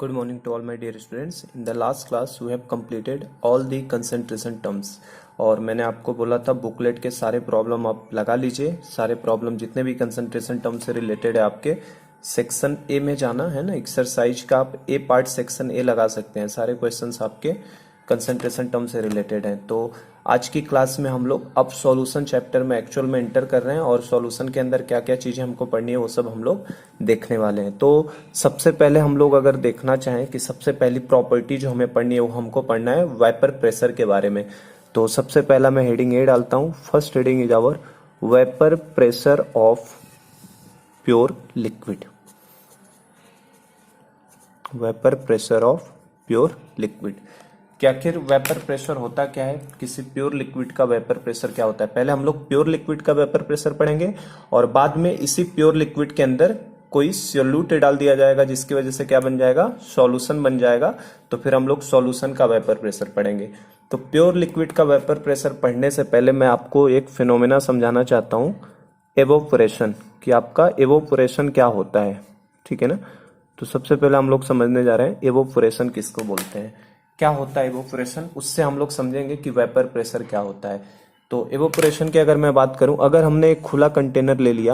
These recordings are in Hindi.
Good morning to all my dear students. In the last class we have completed all the concentration terms और मैंने आपको बोला था बुकलेट के सारे प्रॉब्लम आप लगा लीजिए। सारे प्रॉब्लम जितने भी कंसंट्रेशन टर्म से रिलेटेड है आपके सेक्शन ए में जाना है ना। एक्सरसाइज का आप ए पार्ट सेक्शन ए लगा सकते हैं। सारे क्वेश्चंस आपके कंसंट्रेशन टर्म से रिलेटेड हैं। तो आज की क्लास में हम लोग अब सॉल्यूशन चैप्टर में एक्चुअल में एंटर कर रहे हैं और सॉल्यूशन के अंदर क्या क्या चीजें हमको पढ़नी है वो सब हम लोग देखने वाले हैं। तो सबसे पहले हम लोग अगर देखना चाहें कि सबसे पहली प्रॉपर्टी जो हमें पढ़नी है वो हमको पढ़ना है वेपर प्रेशर के बारे में। तो सबसे पहला मैं हेडिंग ए डालता हूं। First heading is our vapour pressure of pure liquid. Vapour pressure of pure liquid कि आखिर वेपर प्रेशर होता क्या है, किसी प्योर लिक्विड का वेपर प्रेशर क्या होता है। पहले हम लोग प्योर लिक्विड का वेपर प्रेशर पढ़ेंगे और बाद में इसी प्योर लिक्विड के अंदर कोई सॉल्यूट डाल दिया जाएगा जिसकी वजह से क्या बन जाएगा, सॉल्यूशन बन जाएगा। तो फिर हम लोग सॉल्यूशन का वेपर प्रेशर पढ़ेंगे। तो प्योर लिक्विड का वेपर प्रेशर पढ़ने से पहले मैं आपको एक फिनोमेना समझाना चाहता हूं, एवोपोरेशन, कि आपका एवोपोरेशन क्या होता है। ठीक है ना। तो सबसे पहले हम लोग समझने जा रहे हैं एवोपोरेशन किसको बोलते हैं, क्या होता है एवोपोरेशन। उससे हम लोग समझेंगे कि वेपर प्रेशर क्या होता है। तो एवोपोरेशन की अगर मैं बात करूं, अगर हमने एक खुला कंटेनर ले लिया,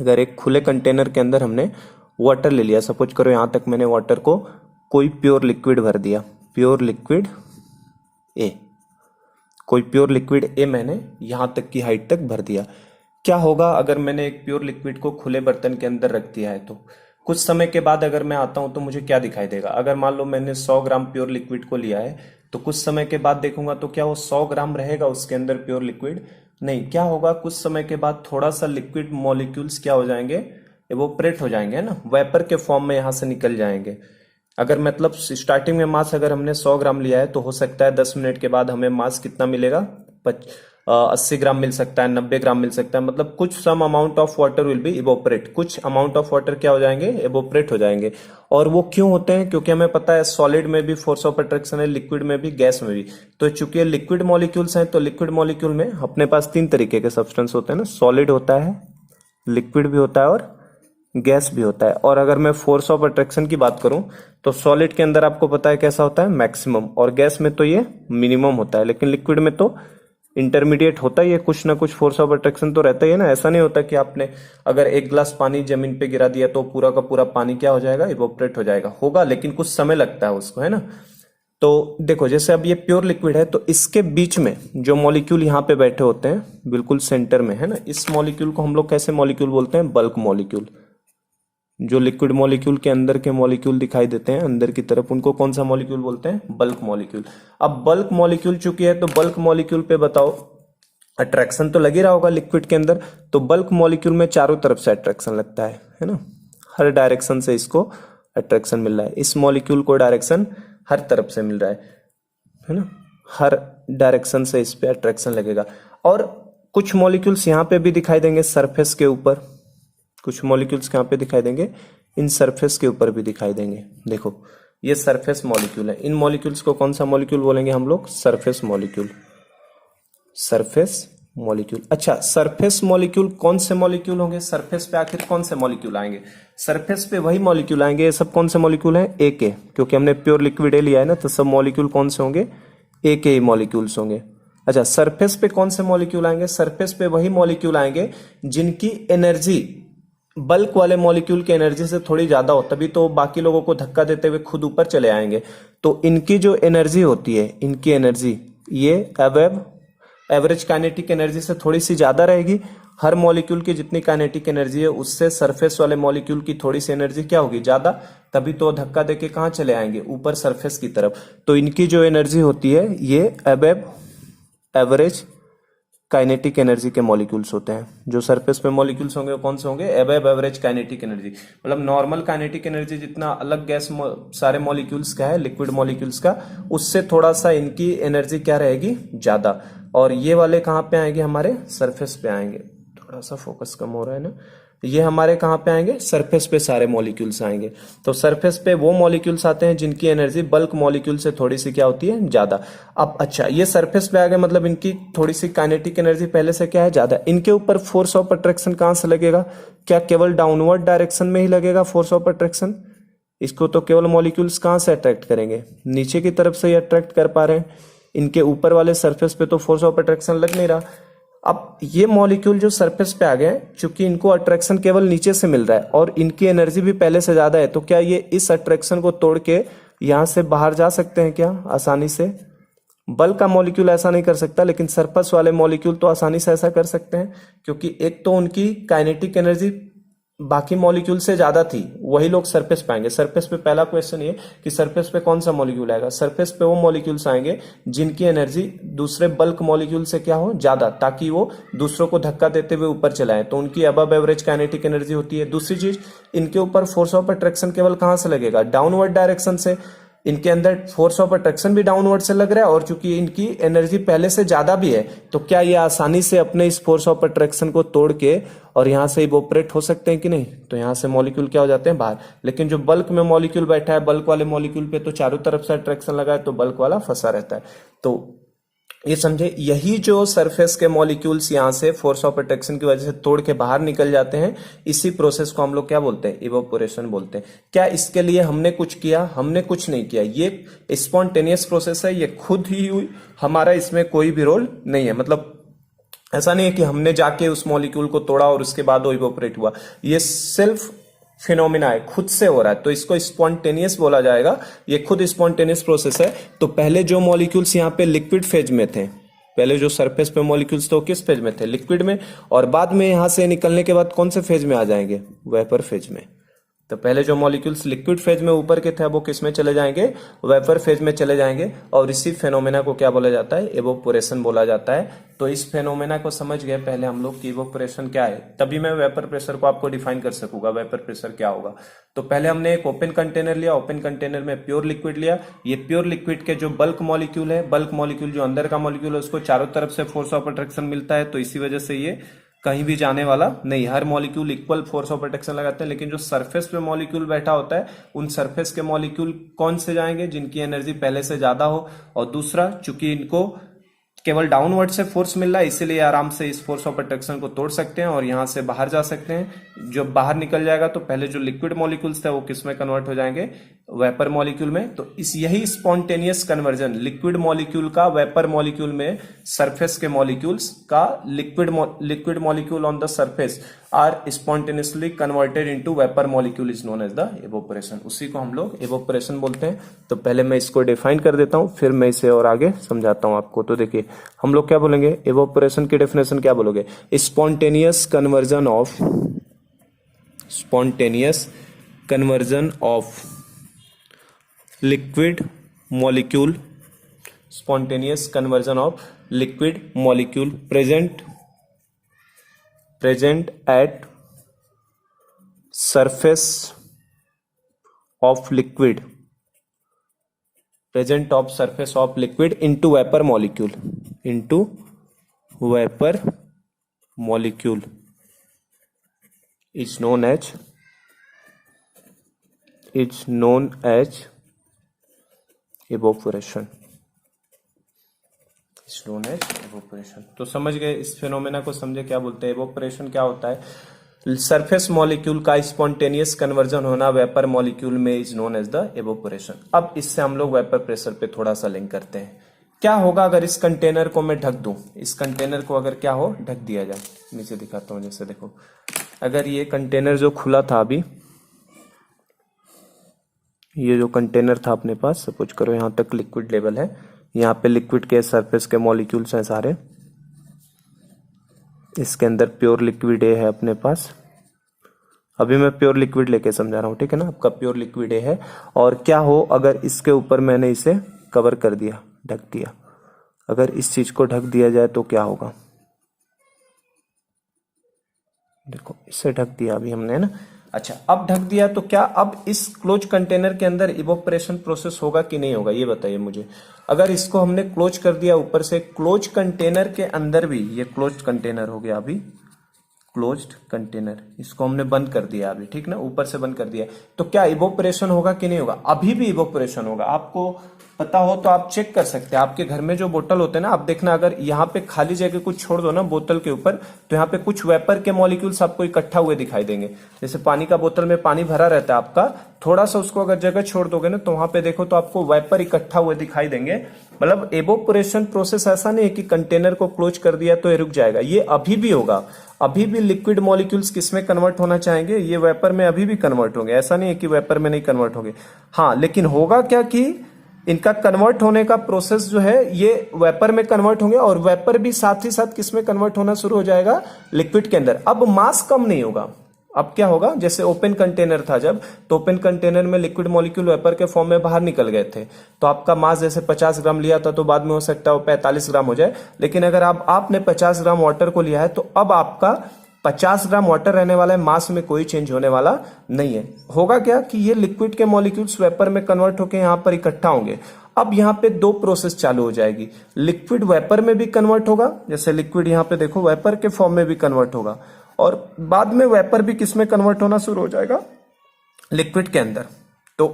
अगर एक खुले कंटेनर के अंदर हमने वाटर ले लिया, सपोज करो यहां तक मैंने वाटर को कोई प्योर लिक्विड भर दिया, प्योर लिक्विड ए, कोई प्योर लिक्विड ए मैंने यहां तक की हाइट तक भर दिया। क्या होगा अगर मैंने एक प्योर लिक्विड को खुले बर्तन के अंदर रख दिया है, तो कुछ समय के बाद अगर मैं आता हूं तो मुझे क्या दिखाई देगा। अगर मान लो मैंने 100 ग्राम प्योर लिक्विड को लिया है तो कुछ समय के बाद देखूंगा तो क्या वो 100 ग्राम रहेगा उसके अंदर प्योर लिक्विड? नहीं। क्या होगा, कुछ समय के बाद थोड़ा सा लिक्विड मॉलिक्यूल्स क्या हो जाएंगे, एवोपरेट हो जाएंगे, है ना, वेपर के फॉर्म में यहां से निकल जाएंगे। अगर मतलब स्टार्टिंग में मास अगर हमने 100 ग्राम लिया है तो हो सकता है 10 मिनट के बाद हमें मास कितना मिलेगा, 80 ग्राम मिल सकता है, 90 ग्राम मिल सकता है। मतलब कुछ some amount of water will be evaporate, कुछ अमाउंट ऑफ वाटर क्या हो जाएंगे, इवोपरेट हो जाएंगे। और वो क्यों होते हैं, क्योंकि हमें पता है सॉलिड में भी फोर्स ऑफ अट्रैक्शन है, लिक्विड में भी, गैस में भी। तो चूंकि ये लिक्विड मॉलिक्यूल्स हैं तो लिक्विड मॉलिक्यूल में अपने पास 3 तरीके के सब्सटेंस होते हैं ना, सॉलिड होता है, लिक्विड भी होता है और गैस भी होता है। और अगर मैं फोर्स ऑफ अट्रैक्शन की बात करूं तो सॉलिड के अंदर आपको पता है कैसा होता है, मैक्सिमम, और गैस में तो ये मिनिमम होता है। लेकिन लिक्विड में तो इंटरमीडिएट होता ही है, कुछ ना कुछ फोर्स ऑफ अट्रैक्शन तो रहता ही है ना। ऐसा नहीं होता कि आपने अगर एक गिलास पानी जमीन पे गिरा दिया तो पूरा का पूरा पानी क्या हो जाएगा, इवोपरेट हो जाएगा। होगा लेकिन कुछ समय लगता है उसको, है ना। तो देखो जैसे अब ये प्योर लिक्विड है तो इसके बीच में जो मॉलिक्यूल यहाँ पे बैठे होते हैं बिल्कुल सेंटर में, है ना, इस मॉलिक्यूल को हम लोग कैसे मॉलिक्यूल बोलते हैं, बल्क मॉलिक्यूल। जो लिक्विड मॉलिक्यूल के अंदर के मॉलिक्यूल दिखाई देते हैं अंदर की तरफ, उनको कौन सा मॉलिक्यूल बोलते हैं, बल्क मॉलिक्यूल। अब बल्क मॉलिक्यूल चूंकि है तो बल्क मॉलिक्यूल पे बताओ अट्रैक्शन तो लग ही रहा होगा लिक्विड के अंदर। तो बल्क मॉलिक्यूल में चारों तरफ से अट्रैक्शन लगता है ना, हर डायरेक्शन से इसको अट्रैक्शन मिल रहा है। इस मॉलिक्यूल को डायरेक्शन हर तरफ से मिल रहा है ना, हर डायरेक्शन से इस पे अट्रैक्शन लगेगा। और कुछ मॉलिक्यूल्स यहाँ पे भी दिखाई देंगे सरफेस के ऊपर, कुछ मॉलिक्यूल्स कहाँ पे दिखाई देंगे, इन सरफेस के ऊपर भी दिखाई देंगे। देखो ये सरफेस मॉलिक्यूल है, इन मॉलिक्यूल्स को कौन सा मॉलिक्यूल बोलेंगे हम लोग, सरफेस मॉलिक्यूल, सरफेस मॉलिक्यूल। अच्छा, सरफेस मॉलिक्यूल कौन से मॉलिक्यूल होंगे, सरफेस पे आखिर कौन से मॉलिक्यूल आएंगे, सरफेस पे वही मॉलिक्यूल आएंगे। ये सब कौन से मॉलिक्यूल हैं, ए के, क्योंकि हमने प्योर लिक्विड ए लिया है ना, तो सब मॉलिक्यूल कौन से होंगे, ए के ही मॉलिक्यूल्स होंगे। अच्छा, सरफेस पे कौन से मॉलिक्यूल आएंगे, सरफेस पे वही मॉलिक्यूल आएंगे जिनकी एनर्जी बल्क वाले मॉलिक्यूल की एनर्जी से थोड़ी ज्यादा हो, तभी तो बाकी लोगों को धक्का देते हुए खुद ऊपर चले आएंगे। तो इनकी जो एनर्जी होती है, इनकी एनर्जी ये एवरेज काइनेटिक एनर्जी से थोड़ी सी ज्यादा रहेगी। हर मॉलिक्यूल की जितनी काइनेटिक एनर्जी है उससे सरफेस वाले मॉलिक्यूल की थोड़ी सी एनर्जी क्या होगी, ज्यादा, तभी तो धक्का देके कहां चले आएंगे, ऊपर सरफेस की तरफ। तो इनकी जो एनर्जी होती है ये अबव एवरेज काइनेटिक एनर्जी के मॉलिक्यूल्स होते हैं। जो सरफेस पे मॉलिक्यूल्स होंगे वो कौन से होंगे, अबव एवरेज काइनेटिक एनर्जी। मतलब नॉर्मल काइनेटिक एनर्जी जितना अलग गैस सारे मॉलिक्यूल्स का है, लिक्विड मॉलिक्यूल्स का, उससे थोड़ा सा इनकी एनर्जी क्या रहेगी, ज्यादा। और ये वाले कहाँ पे आएंगे, हमारे सरफेस पे आएंगे। थोड़ा सा फोकस कम हो रहा है ना। ये हमारे कहाँ पे आएंगे, सरफेस पे सारे मॉलिक्यूल्स आएंगे। तो सरफेस पे वो मॉलिक्यूल्स आते हैं जिनकी एनर्जी बल्क मॉलिक्यूल से थोड़ी सी क्या होती है, ज्यादा। अब अच्छा, ये सरफेस पे आ गए, मतलब इनकी थोड़ी सी काइनेटिक एनर्जी पहले से क्या है, ज्यादा। इनके ऊपर फोर्स ऑफ अट्रैक्शन कहां से लगेगा, क्या केवल डाउनवर्ड डायरेक्शन में ही लगेगा फोर्स ऑफ अट्रैक्शन, इसको तो केवल मॉलिक्यूल्स कहाँ से अट्रैक्ट करेंगे, नीचे की तरफ से ही अट्रैक्ट कर पा रहे हैं, इनके ऊपर वाले सरफेस पे तो फोर्स ऑफ अट्रैक्शन लग नहीं रहा। अब ये मॉलिक्यूल जो सरफेस पे आ गए, चूंकि इनको अट्रैक्शन केवल नीचे से मिल रहा है और इनकी एनर्जी भी पहले से ज्यादा है, तो क्या ये इस अट्रैक्शन को तोड़ के यहां से बाहर जा सकते हैं क्या आसानी से? बल्क का मॉलिक्यूल ऐसा नहीं कर सकता, लेकिन सरफेस वाले मॉलिक्यूल तो आसानी से ऐसा कर सकते हैं, क्योंकि एक तो उनकी काइनेटिक एनर्जी बाकी मॉलिक्यूल से ज्यादा थी, वही लोग सरफेस पे आएंगे। सरफेस पे पहला क्वेश्चन ये कि सरफेस पे कौन सा मॉलिक्यूल आएगा, सरफेस पे वो मॉलिक्यूल्स आएंगे जिनकी एनर्जी दूसरे बल्क मॉलिक्यूल से क्या हो, ज्यादा, ताकि वो दूसरों को धक्का देते हुए ऊपर चलाएं, तो उनकी अबव एवरेज काइनेटिक एनर्जी होती है। दूसरी चीज, इनके ऊपर फोर्स ऑफ अट्रैक्शन केवल कहां से लगेगा, डाउनवर्ड डायरेक्शन से। इनके अंदर फोर्स ऑफ अट्रैक्शन भी डाउनवर्ड से लग रहा है, और चूंकि इनकी एनर्जी पहले से ज्यादा भी है, तो क्या ये आसानी से अपने इस फोर्स ऑफ अट्रैक्शन को तोड़ के और यहां से इवोपरेट हो सकते हैं कि नहीं? तो यहां से मॉलिक्यूल क्या हो जाते हैं, बाहर। लेकिन जो बल्क में मॉलिक्यूल बैठा है, बल्क वाले मॉलिक्यूल पे तो चारों तरफ से अट्रैक्शन लगा है, तो बल्क वाला फंसा रहता है। तो ये समझे, यही जो सरफेस के मॉलिक्यूल्स यहां से फोर्स ऑफ अट्रैक्शन की वजह से तोड़ के बाहर निकल जाते हैं, इसी प्रोसेस को हम लोग क्या बोलते हैं, इवोपोरेशन बोलते हैं। क्या इसके लिए हमने कुछ किया? हमने कुछ नहीं किया, ये स्पॉन्टेनियस प्रोसेस है, ये खुद ही हुई, हमारा इसमें कोई भी रोल नहीं है। मतलब ऐसा नहीं है कि हमने जाके उस मॉलिक्यूल को तोड़ा और उसके बाद वो इवोपरेट हुआ, ये सेल्फ फिनोमिना है, खुद से हो रहा है, तो इसको स्पॉन्टेनियस बोला जाएगा। ये खुद स्पॉन्टेनियस प्रोसेस है। तो पहले जो मॉलिक्यूल्स यहाँ पे लिक्विड फेज में थे, पहले जो सरफेस पे मॉलिक्यूल्स थे वो किस फेज में थे, लिक्विड में, और बाद में यहां से निकलने के बाद कौन से फेज में आ जाएंगे, वेपर फेज में। तो पहले जो मॉलिक्यूल्स लिक्विड फेज में ऊपर के थे वो किस में चले जाएंगे, वेपर फेज में चले जाएंगे, और इसी फेनोमेना को क्या बोला जाता है, इवोपोरेशन बोला जाता है। तो इस फेनोमेना को समझ गए पहले हम लोग कि इवोपोरेशन क्या है, तभी मैं वेपर प्रेशर को आपको डिफाइन कर सकूंगा, वेपर प्रेशर क्या होगा। तो पहले हमने एक ओपन कंटेनर लिया, ओपन कंटेनर में प्योर लिक्विड लिया, ये प्योर लिक्विड के जो बल्क मॉलिक्यूल है, बल्क मॉलिक्यूल जो अंदर का मॉलिक्यूल है, उसको चारों तरफ से फोर्स ऑफ अट्रैक्शन मिलता है, तो इसी वजह से ये कहीं भी जाने वाला नहीं, हर molecule equal force of attraction लगाते हैं। लेकिन जो सरफेस पे मॉलिक्यूल बैठा होता है, उन सरफेस के मॉलिक्यूल कौन से जाएंगे, जिनकी एनर्जी पहले से ज्यादा हो, और दूसरा चूंकि इनको केवल डाउनवर्ड से फोर्स मिल रहा है, इसीलिए आराम से इस फोर्स ऑफ अट्रैक्शन को तोड़ सकते हैं और यहां से बाहर जा सकते हैं। जब बाहर निकल जाएगा तो पहले जो लिक्विड मॉलिक्यूल्स थे वो किस में कन्वर्ट हो जाएंगे, वेपर मॉलिक्यूल में। तो इस यही स्पॉन्टेनियस कन्वर्जन लिक्विड मॉलिक्यूल का वेपर मॉलिक्यूल में, सरफेस के मॉलिक्यूल्स का liquid molecule on the surface are spontaneously converted into vapour molecule is known as the evaporation. उसी को हम लोग इवोपोरेशन बोलते हैं। तो पहले मैं इसको डिफाइन कर देता हूं, फिर मैं इसे और आगे समझाता हूं आपको। तो देखिए हम लोग क्या बोलेंगे, इवोपोरेशन की डेफिनेशन क्या बोलोगे, spontaneous conversion of liquid molecule, spontaneous conversion of liquid molecule present at surface of liquid into vapor molecule is known as evaporation। तो समझ गए इस फिनोमेना को, समझे क्या बोलते हैं इवोपोरेशन क्या होता है, सरफेस मॉलिक्यूल का स्पॉन्टेनियस कन्वर्जन होना वेपर मॉलिक्यूल में is known as the evaporation. अब इससे हम लोग वेपर प्रेशर पे थोड़ा सा लिंक करते हैं। क्या होगा अगर इस कंटेनर को मैं ढक दूं, इस कंटेनर को अगर क्या हो, ढक दिया जाए। नीचे दिखाता हूं, जैसे देखो अगर ये कंटेनर जो खुला था अभी, ये जो कंटेनर था अपने पास, सपोज करो यहां तक लिक्विड लेवल है, यहाँ पे लिक्विड के सरफेस के मॉलिक्यूल्स हैं सारे, इसके अंदर प्योर लिक्विड ए है अपने पास। अभी मैं प्योर लिक्विड लेके समझा रहा हूँ, ठीक है ना, आपका प्योर लिक्विड ए है। और क्या हो अगर इसके ऊपर मैंने इसे कवर कर दिया, ढक दिया, अगर इस चीज को ढक दिया जाए तो क्या होगा, देखो इसे ढक दिया अभी हमने, है ना। अच्छा, अब ढक दिया तो क्या अब इस क्लोज कंटेनर के अंदर इवोपोरेशन प्रोसेस होगा कि नहीं होगा, ये बताइए मुझे। अगर इसको हमने क्लोज कर दिया ऊपर से, क्लोज कंटेनर के अंदर भी, ये क्लोज कंटेनर हो गया अभी, क्लोज्ड कंटेनर, इसको हमने बंद कर दिया अभी, ठीक ना, ऊपर से बंद कर दिया, तो क्या इवोपोरेशन होगा कि नहीं होगा, अभी भी इवोपोरेशन होगा। आपको पता हो तो आप चेक कर सकते हैं। आपके घर में जो बोतल होते हैं ना, आप देखना अगर यहाँ पे खाली जगह कुछ छोड़ दो ना बोतल के ऊपर, तो यहाँ पे कुछ वेपर के मॉलिक्यूल्स आपको इकट्ठा हुए दिखाई देंगे। जैसे पानी का बोतल में पानी भरा रहता है आपका, थोड़ा सा उसको अगर जगह छोड़ दोगे ना, तो वहां पे देखो तो आपको वेपर इकट्ठा हुए दिखाई देंगे। मतलब एवोपोरेशन प्रोसेस ऐसा नहीं है कि कंटेनर को क्लोज कर दिया तो ये रुक जाएगा, ये अभी भी होगा। अभी भी लिक्विड मॉलिक्यूल्स किसमें कन्वर्ट होना चाहेंगे, ये वेपर में अभी भी कन्वर्ट होंगे। ऐसा नहीं है कि वेपर में नहीं कन्वर्ट होंगे। हाँ, लेकिन होगा क्या कि इनका कन्वर्ट होने का प्रोसेस जो है ये वेपर में कन्वर्ट होंगे, और वेपर भी साथ ही साथ किसमें कन्वर्ट होना शुरू हो जाएगा, लिक्विड के अंदर। अब मास कम नहीं होगा। अब क्या होगा, जैसे ओपन कंटेनर था जब, तो ओपन कंटेनर में लिक्विड मॉलिक्यूल वेपर के फॉर्म में बाहर निकल गए थे, तो आपका मास जैसे 50 ग्राम लिया था, तो बाद में हो सकता है वो 45 ग्राम हो जाए। लेकिन अगर आपने 50 ग्राम वाटर को लिया है, तो अब आपका 50 ग्राम वाटर रहने वाला है, मास में कोई चेंज होने वाला नहीं है। होगा क्या कि ये लिक्विड के मॉलिक्यूल्स वेपर में कन्वर्ट होकर यहां पर इकट्ठा होंगे। अब यहां पे दो प्रोसेस चालू हो जाएगी, लिक्विड वेपर में भी कन्वर्ट होगा, जैसे लिक्विड यहां पे देखो वेपर के फॉर्म में भी कन्वर्ट होगा, और बाद में वेपर भी किसमें कन्वर्ट होना शुरू हो जाएगा, लिक्विड के अंदर। तो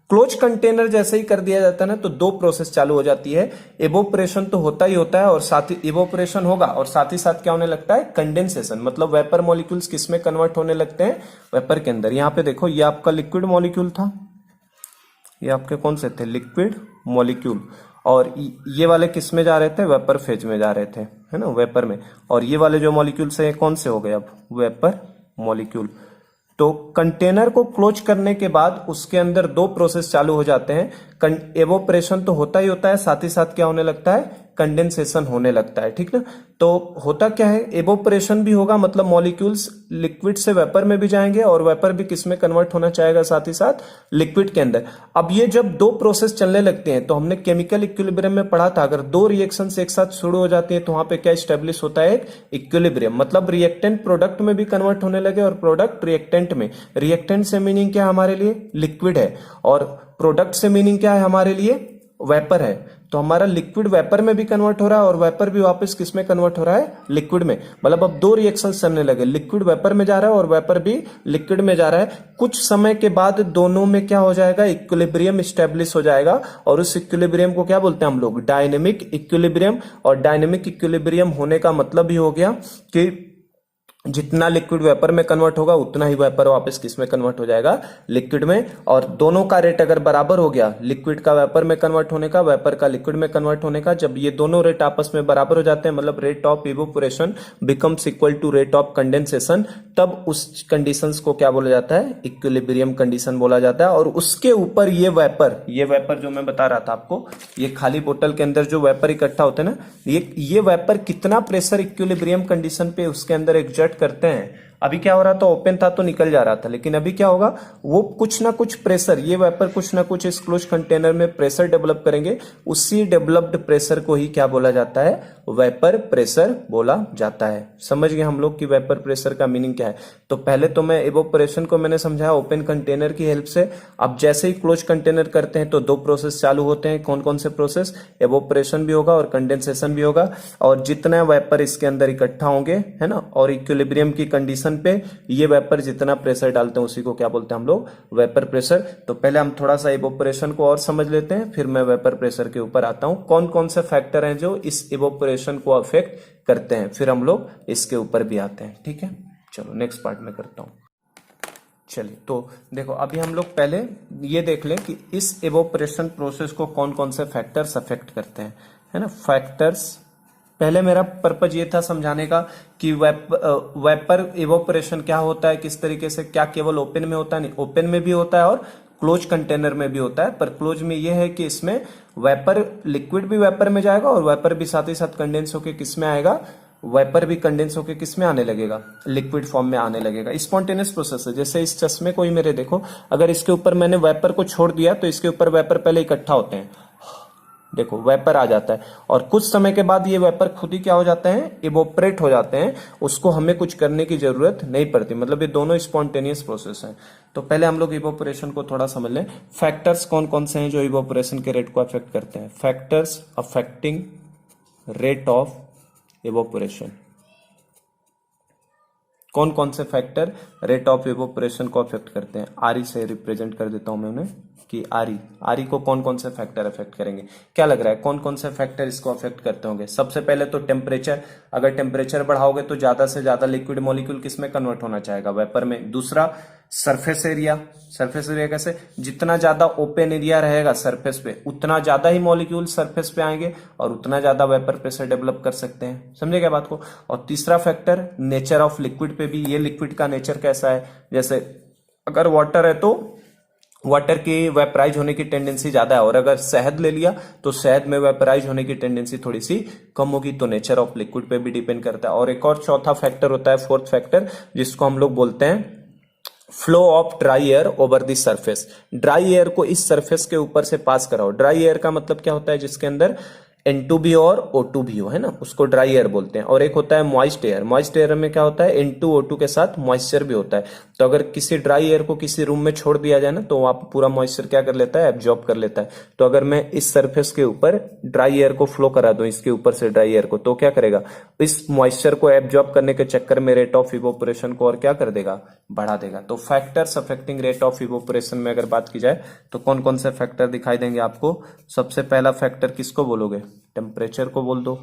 क्लोज कंटेनर जैसे ही कर दिया जाता है ना, तो दो प्रोसेस चालू हो जाती है। इवोपरेशन तो होता ही होता है, और साथ ही इवोपरेशन होगा और साथ ही साथ क्या होने लगता है, कंडेंसेशन। मतलब वेपर मॉलिक्यूल्स किसमें कन्वर्ट होने लगते हैं, वेपर के अंदर। यहां पे देखो, ये आपका लिक्विड मॉलिक्यूल था, ये आपके कौन से थे, लिक्विड मॉलिक्यूल, और ये वाले किस में जा रहे थे, वेपर फेज में जा रहे थे, है ना, वेपर में। और ये वाले जो मॉलिक्यूल्स हैं कौन से हो गए, अब वेपर मॉलिक्यूल। तो कंटेनर को क्लोज करने के बाद उसके अंदर दो प्रोसेस चालू हो जाते हैं। एवोपरेशन तो होता ही होता है, साथ ही साथ क्या होने लगता है, कंडेंसेशन होने लगता है, ठीक ना। तो होता क्या है, एवोपरेशन भी होगा, मतलब मॉलिक्यूल्स लिक्विड से वेपर में भी जाएंगे, और वेपर भी किसमें कन्वर्ट होना चाहेगा, साथ ही साथ लिक्विड के अंदर। अब ये जब दो प्रोसेस चलने लगते हैं, तो हमने केमिकल इक्विलिब्रियम में पढ़ा था, अगर दो रिएक्शंस एक साथ शुरू हो जाती है, तो वहां पे क्या स्टेब्लिश होता है, एक इक्विलिब्रियम। मतलब रिएक्टेंट प्रोडक्ट में भी कन्वर्ट होने लगे, और प्रोडक्ट रिएक्टेंट में। रिएक्टेंट से मीनिंग क्या है हमारे लिए, लिक्विड है, और प्रोडक्ट से मीनिंग क्या है हमारे लिए, वेपर है। तो हमारा लिक्विड वेपर में भी कन्वर्ट हो रहा है, और वेपर भी वापस किस में कन्वर्ट हो रहा है, लिक्विड में। मतलब अब दो रिएक्शन चलने लगे, लिक्विड वेपर में जा रहा है और वेपर भी लिक्विड में जा रहा है। कुछ समय के बाद दोनों में क्या हो जाएगा, इक्विलिब्रियम स्टेब्लिश हो जाएगा, और उस इक्विलिब्रियम को क्या बोलते हैं हम लोग, डायनेमिक इक्विलिब्रियम। और डायनेमिक इक्विलिब्रियम होने का मतलब ही हो गया कि जितना लिक्विड वेपर में कन्वर्ट होगा, उतना ही वेपर वापस किस में कन्वर्ट हो जाएगा, लिक्विड में। और दोनों का रेट अगर बराबर हो गया, लिक्विड का वेपर में कन्वर्ट होने का, वेपर का लिक्विड में कन्वर्ट होने का, जब ये दोनों रेट आपस में बराबर हो जाते हैं, मतलब rate of evaporation becomes equal to rate of condensation, तब उस कंडीशंस को क्या बोला जाता है, इक्विलिब्रियम कंडीशन बोला जाता है। और उसके ऊपर ये वेपर जो मैं बता रहा था आपको, ये खाली बोतल के अंदर जो वेपर इकट्ठा होते हैं ना, ये वेपर कितना प्रेशर इक्विलिब्रियम कंडीशन पे उसके अंदर एग्जर्ट करते हैं। अभी क्या हो रहा था, ओपन था तो निकल जा रहा था, लेकिन अभी क्या होगा, वो कुछ ना कुछ प्रेशर, ये वेपर कुछ ना कुछ इस क्लोज कंटेनर में प्रेशर डेवलप करेंगे। उसी डेवलप्ड प्रेशर को ही क्या बोला जाता है, वेपर प्रेशर बोला जाता है। समझ गए हम लोग कि वेपर प्रेशर का मीनिंग क्या है। तो पहले तो मैं इवोपोरेशन को मैंने समझाया ओपन कंटेनर की हेल्प से। अब जैसे ही क्लोज कंटेनर करते हैं, तो दो प्रोसेस चालू होते हैं। कौन कौन से प्रोसेस, इवोपोरेशन भी होगा और कंडेंसेशन भी होगा। और जितना वेपर इसके अंदर इकट्ठा होंगे, है ना, और इक्विलिब्रियम की कंडीशन पे ये वेपर जितना प्रेशर डालते हैं, उसी को क्या बोलते हैं हम लोग, वेपर प्रेशर। तो पहले हम थोड़ा सा इवोपोरेशन को और समझ लेते हैं, फिर मैं वेपर प्रेशर के ऊपर आता हूं। कौन कौन से फैक्टर हैं जो इस इवोपोरेशन को अफेक्ट करते हैं, फिर हम लोग इसके ऊपर भी आते हैं, ठीक है। चलो नेक्स्ट पार्ट में करता हूं। चलिए, तो देखो अभी हम लोग पहले ये देख लें कि इस इवोपोरेशन प्रोसेस को कौन कौन से फैक्टर्स अफेक्ट करते हैं, है ना। फैक्टर्स, पहले मेरा पर्पज ये था समझाने का कि वेपर इवोपोरेशन क्या होता है, किस तरीके से, क्या केवल ओपन में होता है, नहीं, ओपन में भी होता है और क्लोज कंटेनर में भी होता है। पर क्लोज में ये है कि इसमें वेपर, लिक्विड भी वेपर में जाएगा, और वेपर भी साथ ही साथ कंडेंस होकर किस में आएगा, वेपर भी कंडेंस होकर किस में आने लगेगा, लिक्विड फॉर्म में आने लगेगा। स्पॉन्टेनियस प्रोसेस है। जैसे इस चश्मे को ही मेरे देखो, अगर इसके ऊपर मैंने वेपर को छोड़ दिया, तो इसके ऊपर वेपर पहले इकट्ठा होते हैं, देखो वेपर आ जाता है, और कुछ समय के बाद ये वेपर खुद ही क्या हो जाते हैं, इवोपरेट हो जाते हैं। उसको हमें कुछ करने की जरूरत नहीं पड़ती। मतलब ये दोनों स्पॉन्टेनियस प्रोसेस हैं। तो पहले हम लोग इवोपोरेशन को थोड़ा समझ लें। फैक्टर्स कौन कौन से हैं जो इवोपोरेशन के रेट को अफेक्ट करते हैं। Factors affecting rate of evaporation, कौन कौन से फैक्टर रेट ऑफ इवोपरेशन को अफेक्ट करते हैं? आरई से रिप्रेजेंट कर देता हूं मैं उन्हें कि आरई को कौन कौन से फैक्टर अफेक्ट करेंगे? क्या लग रहा है कौन कौन से फैक्टर इसको अफेक्ट करते होंगे? सबसे पहले तो टेम्परेचर, अगर टेम्परेचर बढ़ाओगे तो ज्यादा से ज्यादा लिक्विड मॉलिक्यूल किसमें कन्वर्ट होना चाहेगा? वेपर में। दूसरा सरफेस एरिया, सरफेस एरिया कैसे? जितना ज्यादा ओपन एरिया रहेगा सरफेस पे उतना ज्यादा ही मॉलिक्यूल सरफेस पे आएंगे और उतना ज्यादा वेपर प्रेशर डेवलप कर सकते हैं। समझे क्या बात को? और तीसरा फैक्टर नेचर ऑफ लिक्विड पे भी, ये लिक्विड का नेचर कैसा है? जैसे अगर वाटर है तो वाटर की वेपराइज होने की टेंडेंसी ज्यादा है, और अगर शहद ले लिया तो शहद में वेपराइज होने की टेंडेंसी थोड़ी सी कम होगी। तो नेचर ऑफ लिक्विड पे भी डिपेंड करता है। और एक और चौथा फैक्टर होता है, फोर्थ फैक्टर, जिसको हम लोग बोलते हैं flow of dry air over the surface. Dry air को इस सरफेस के ऊपर से पास कराओ। ड्राई एयर का मतलब क्या होता है? जिसके अंदर N2 भी हो और O2 भी हो, है ना, उसको ड्राई एयर बोलते हैं। और एक होता है मॉइस्ट एयर। मॉइस्ट एयर में क्या होता है? N2 O2 के साथ मॉइस्चर भी होता है। तो अगर किसी ड्राई एयर को किसी रूम में छोड़ दिया जाए ना, तो वहां पूरा मॉइस्चर क्या कर लेता है? एब्जॉर्ब कर लेता है। तो अगर मैं इस सरफेस के ऊपर ड्राई एयर को फ्लो करा दूं, इसके ऊपर से ड्राई एयर को, तो क्या करेगा? इस मॉइस्चर को एब्जॉर्ब करने के चक्कर में रेट ऑफ इवोपरेशन को और क्या कर देगा? बढ़ा देगा। तो factors affecting rate of evaporation में अगर बात की जाए तो कौन कौन से फैक्टर दिखाई देंगे आपको? सबसे पहला फैक्टर किसको बोलोगे? टेम्परेचर को बोल दो।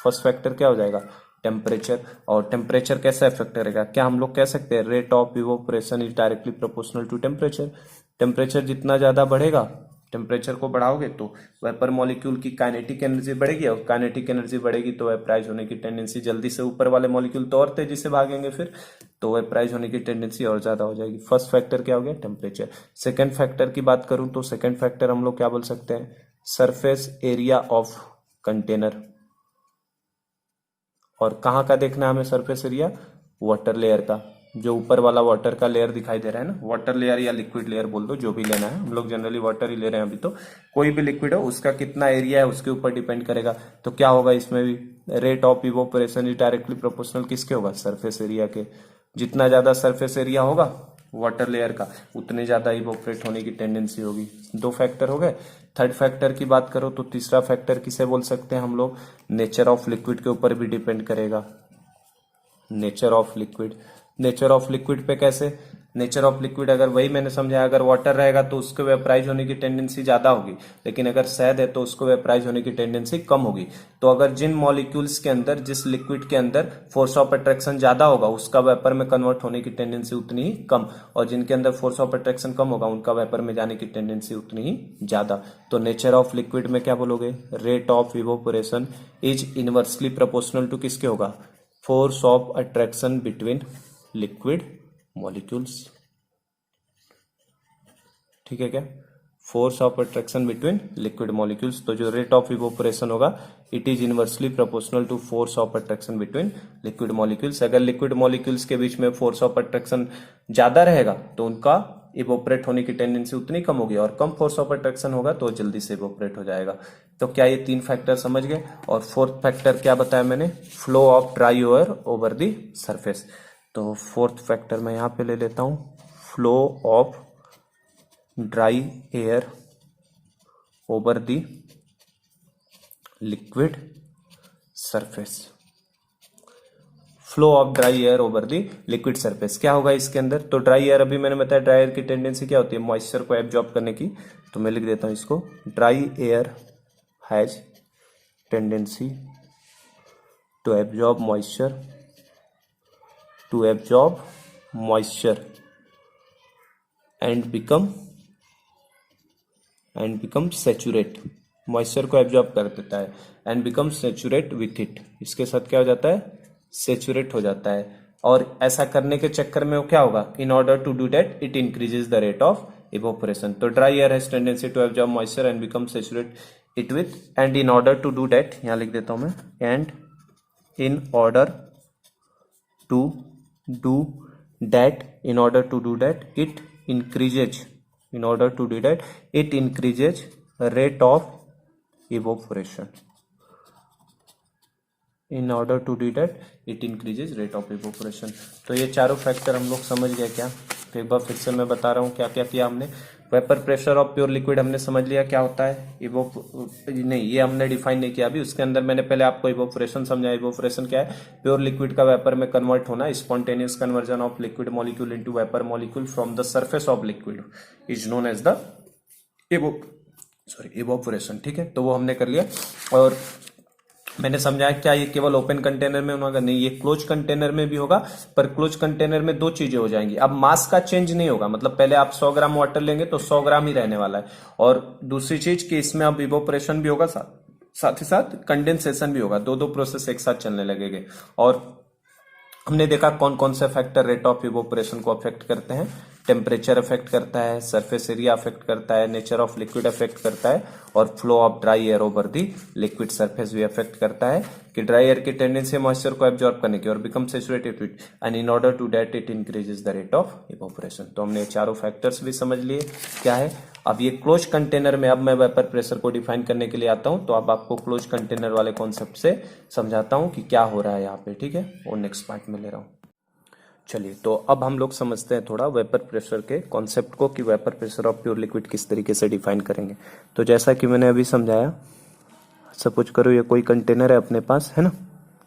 फर्स्ट फैक्टर क्या हो जाएगा? टेम्परेचर। और टेम्परेचर कैसा इफेक्ट करेगा? क्या हम लोग कह सकते हैं rate of evaporation is directly proportional to temperature? Temperature जितना ज्यादा बढ़ेगा, टेम्परेचर को बढ़ाओगे तो वेपर मॉलिक्यूल की काइनेटिक एनर्जी बढ़ेगी, और काइनेटिक एनर्जी बढ़ेगी तो वेपराइज होने की टेंडेंसी जल्दी से, ऊपर वाले मॉलिक्यूल तो और तेजी से भागेंगे, फिर तो वेपराइज होने की टेंडेंसी और ज्यादा हो जाएगी। फर्स्ट फैक्टर क्या हो गया? टेम्परेचर। सेकेंड फैक्टर की बात करूं तो सेकेंड फैक्टर हम लोग क्या बोल सकते हैं? Surface area of container. और कहाँ का देखना है हमें सरफेस एरिया? वाटर लेयर का। जो ऊपर वाला वाटर का लेयर दिखाई दे रहा है ना, वाटर लेयर या लिक्विड लेयर बोल दो, जो भी लेना है। हम लोग जनरली वाटर ही ले रहे हैं अभी, तो कोई भी लिक्विड हो उसका कितना एरिया है उसके ऊपर डिपेंड करेगा। तो क्या होगा इसमें भी? Rate of evaporation is directly proportional किसके होगा? सरफेस एरिया के। जितना ज्यादा सरफेस एरिया होगा वाटर लेयर का, उतने ज्यादा इवोपरेट होने की टेंडेंसी होगी। दो फैक्टर हो गए। थर्ड फैक्टर की बात करो तो तीसरा फैक्टर किसे बोल सकते हैं हम लोग? नेचर ऑफ लिक्विड के ऊपर भी डिपेंड करेगा। Nature of liquid. Nature of liquid पे कैसे? नेचर ऑफ लिक्विड अगर वही मैंने समझाया, अगर वाटर रहेगा तो उसको वेपराइज होने की टेंडेंसी ज्यादा होगी, लेकिन अगर शहद है तो उसको वेपराइज होने की टेंडेंसी कम होगी। तो अगर जिन मॉलिक्यूल्स के अंदर, जिस लिक्विड के अंदर फोर्स ऑफ अट्रैक्शन ज्यादा होगा, उसका वेपर में कन्वर्ट होने की टेंडेंसी उतनी ही कम, और जिनके अंदर फोर्स ऑफ अट्रैक्शन कम होगा उनका वेपर में जाने की टेंडेंसी उतनी ही ज्यादा। तो नेचर ऑफ लिक्विड में क्या बोलोगे? Rate of evaporation is inversely proportional to किसके होगा? Force of attraction between liquid molecules. ठीक है क्या? Force of attraction between liquid molecules. तो जो रेट ऑफ इवोपरेशन होगा it is inversely proportional to force of attraction between liquid molecules. अगर लिक्विड मॉलिक्यूल्स के बीच में फोर्स ऑफ अट्रैक्शन ज्यादा रहेगा तो उनका इवोपरेट होने की टेंडेंसी उतनी कम होगी, और कम फोर्स ऑफ अट्रैक्शन होगा तो जल्दी से इवोपरेट हो जाएगा। तो क्या ये तीन फैक्टर समझ गए? और फोर्थ फैक्टर क्या बताया मैंने? Flow of dry air over the surface. तो फोर्थ फैक्टर मैं यहां पे ले लेता हूं, flow of dry air over the liquid surface. Flow of dry air over the liquid surface क्या होगा इसके अंदर? तो ड्राई एयर, अभी मैंने बताया ड्राई एयर की टेंडेंसी क्या होती है? मॉइस्चर को एब्जॉर्ब करने की। तो मैं लिख देता हूं इसको, dry air has tendency to absorb moisture, to absorb moisture and become saturate. Moisture को एब्जॉर्ब कर देता है and become saturate with it. इसके साथ क्या हो जाता है? सैचुरेट हो जाता है। और ऐसा करने के चक्कर में वो क्या होगा? In order to do that it increases the rate of evaporation. तो dry air has tendency to absorb moisture and become saturate it with, and in order to do that, यहां लिख देता हूं मैं, and in order to do that, in order to do that it increases, in order to do that it increases rate of evaporation, in order to do that it increases rate of evaporation। तो ये चारों फैक्टर हम लोग समझ गए क्या? तो एक बार फिर से मैं बता रहा हूँ क्या क्या किया हमने। Vapour pressure of pure liquid हमने समझ लिया क्या होता है। नहीं, ये हमने डिफाइन नहीं किया अभी, उसके अंदर मैंने पहले आपको इवोपरेशन समझाया। इवोपरेशन क्या है? प्योर लिक्विड का वेपर में कन्वर्ट होना, spontaneous conversion of liquid molecule into vapour molecule from the surface of liquid is known as the evaporation. ठीक है, तो वो हमने कर लिया। और मैंने समझाया क्या ये केवल ओपन कंटेनर में होगा? नहीं, ये क्लोज कंटेनर में भी होगा, पर क्लोज कंटेनर में दो चीजें हो जाएंगी। अब मास का चेंज नहीं होगा, मतलब पहले आप 100 ग्राम वाटर लेंगे तो 100 ग्राम ही रहने वाला है। और दूसरी चीज कि इसमें अब इवोपरेशन भी होगा, साथ ही साथ कंडेंसेशन भी होगा, दो प्रोसेस एक साथ चलने लगेंगे। और हमने देखा कौन कौन से फैक्टर रेट ऑफ इवोपरेशन को अफेक्ट करते हैं। टेम्परेचर अफेक्ट करता है, सरफेस एरिया अफेक्ट करता है, नेचर ऑफ लिक्विड अफेक्ट करता है, और flow of dry air over the liquid surface भी अफेक्ट करता है कि ड्राई एयर की टेंडेंसी मॉइस्चर को एब्जॉर्ब करने की और become saturated with, and in order to that it increases the rate of evaporation. तो हमने चारों फैक्टर्स भी समझ लिए क्या है। अब ये क्लोज कंटेनर में अब मैं वेपर प्रेशर को डिफाइन करने के लिए आता हूं, तो अब आपको क्लोज कंटेनर वाले कॉन्सेप्ट से समझाता हूं कि क्या हो रहा है यहाँ पे। ठीक है, वो नेक्स्ट पार्ट में ले रहा हूं। चलिए, तो अब हम लोग समझते हैं थोड़ा वेपर प्रेशर के कॉन्सेप्ट को कि vapour pressure of pure liquid किस तरीके से डिफाइन करेंगे। तो जैसा कि मैंने अभी समझाया, सपोज करो ये कोई कंटेनर है अपने पास, है ना,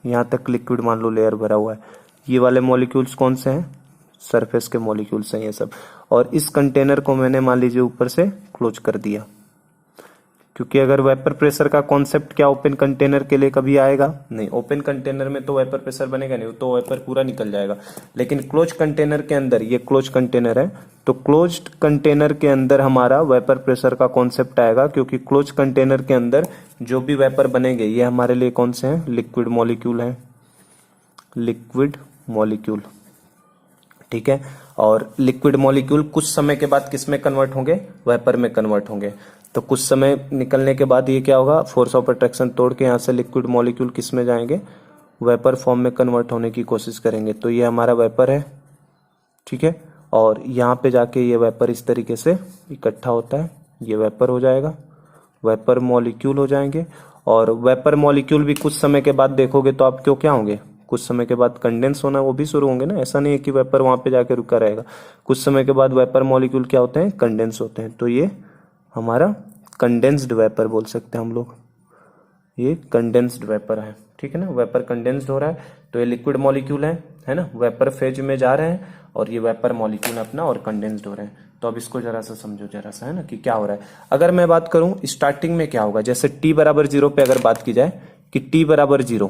यहाँ तक लिक्विड मान लो लेयर भरा हुआ है। ये वाले मॉलिक्यूल्स कौन से हैं? सरफेस के मॉलिक्यूल्स हैं ये सब। और इस कंटेनर को मैंने मान लीजिए ऊपर से क्लोज कर दिया, क्योंकि अगर वेपर प्रेशर का कॉन्सेप्ट क्या ओपन कंटेनर के लिए कभी आएगा? नहीं, ओपन कंटेनर में तो वेपर प्रेशर बनेगा नहीं, तो वेपर पूरा निकल जाएगा। लेकिन क्लोज कंटेनर के अंदर, ये क्लोज कंटेनर है, तो क्लोज्ड कंटेनर के अंदर हमारा वेपर प्रेशर का कॉन्सेप्ट आएगा, क्योंकि क्लोज कंटेनर के अंदर जो भी वेपर बनेंगे ये हमारे लिए कौन से हैं? लिक्विड मॉलिक्यूल हैं, लिक्विड मॉलिक्यूल। ठीक है, और लिक्विड मॉलिक्यूल कुछ समय के बाद किस में कन्वर्ट होंगे? वेपर में कन्वर्ट होंगे। तो कुछ समय निकलने के बाद ये क्या होगा? फोर्स ऑफ अट्रैक्शन तोड़ के यहाँ से लिक्विड मॉलिक्यूल किस में जाएंगे? वेपर फॉर्म में कन्वर्ट होने की कोशिश करेंगे। तो ये हमारा वेपर है। ठीक है, और यहाँ पे जाके ये वेपर इस तरीके से इकट्ठा होता है, ये वेपर हो जाएगा, वेपर मॉलिक्यूल हो जाएंगे। और वेपर मॉलिक्यूल भी कुछ समय के बाद देखोगे तो आप क्यों क्या होंगे? कुछ समय के बाद कंडेंस होना वो भी शुरू होंगे ना। ऐसा नहीं है कि वेपर वहां पे जाके रुका रहेगा, कुछ समय के बाद वेपर मॉलिक्यूल क्या होते हैं? कंडेंस होते हैं। तो ये हमारा कंडेंस्ड वेपर बोल सकते हैं हम लोग, ये कंडेंस्ड वेपर है। ठीक है ना, वेपर कंडेंस्ड हो रहा है, तो ये लिक्विड मॉलिक्यूल है ना, वेपर फेज में जा रहे हैं, और ये वेपर मॉलिक्यूल अपना और कंडेंस्ड हो रहे हैं। तो अब इसको जरा सा समझो, जरा सा, है ना, कि क्या हो रहा है। अगर मैं बात करूं स्टार्टिंग में क्या होगा, जैसे t बराबर 0 पे अगर बात की जाए कि t बराबर 0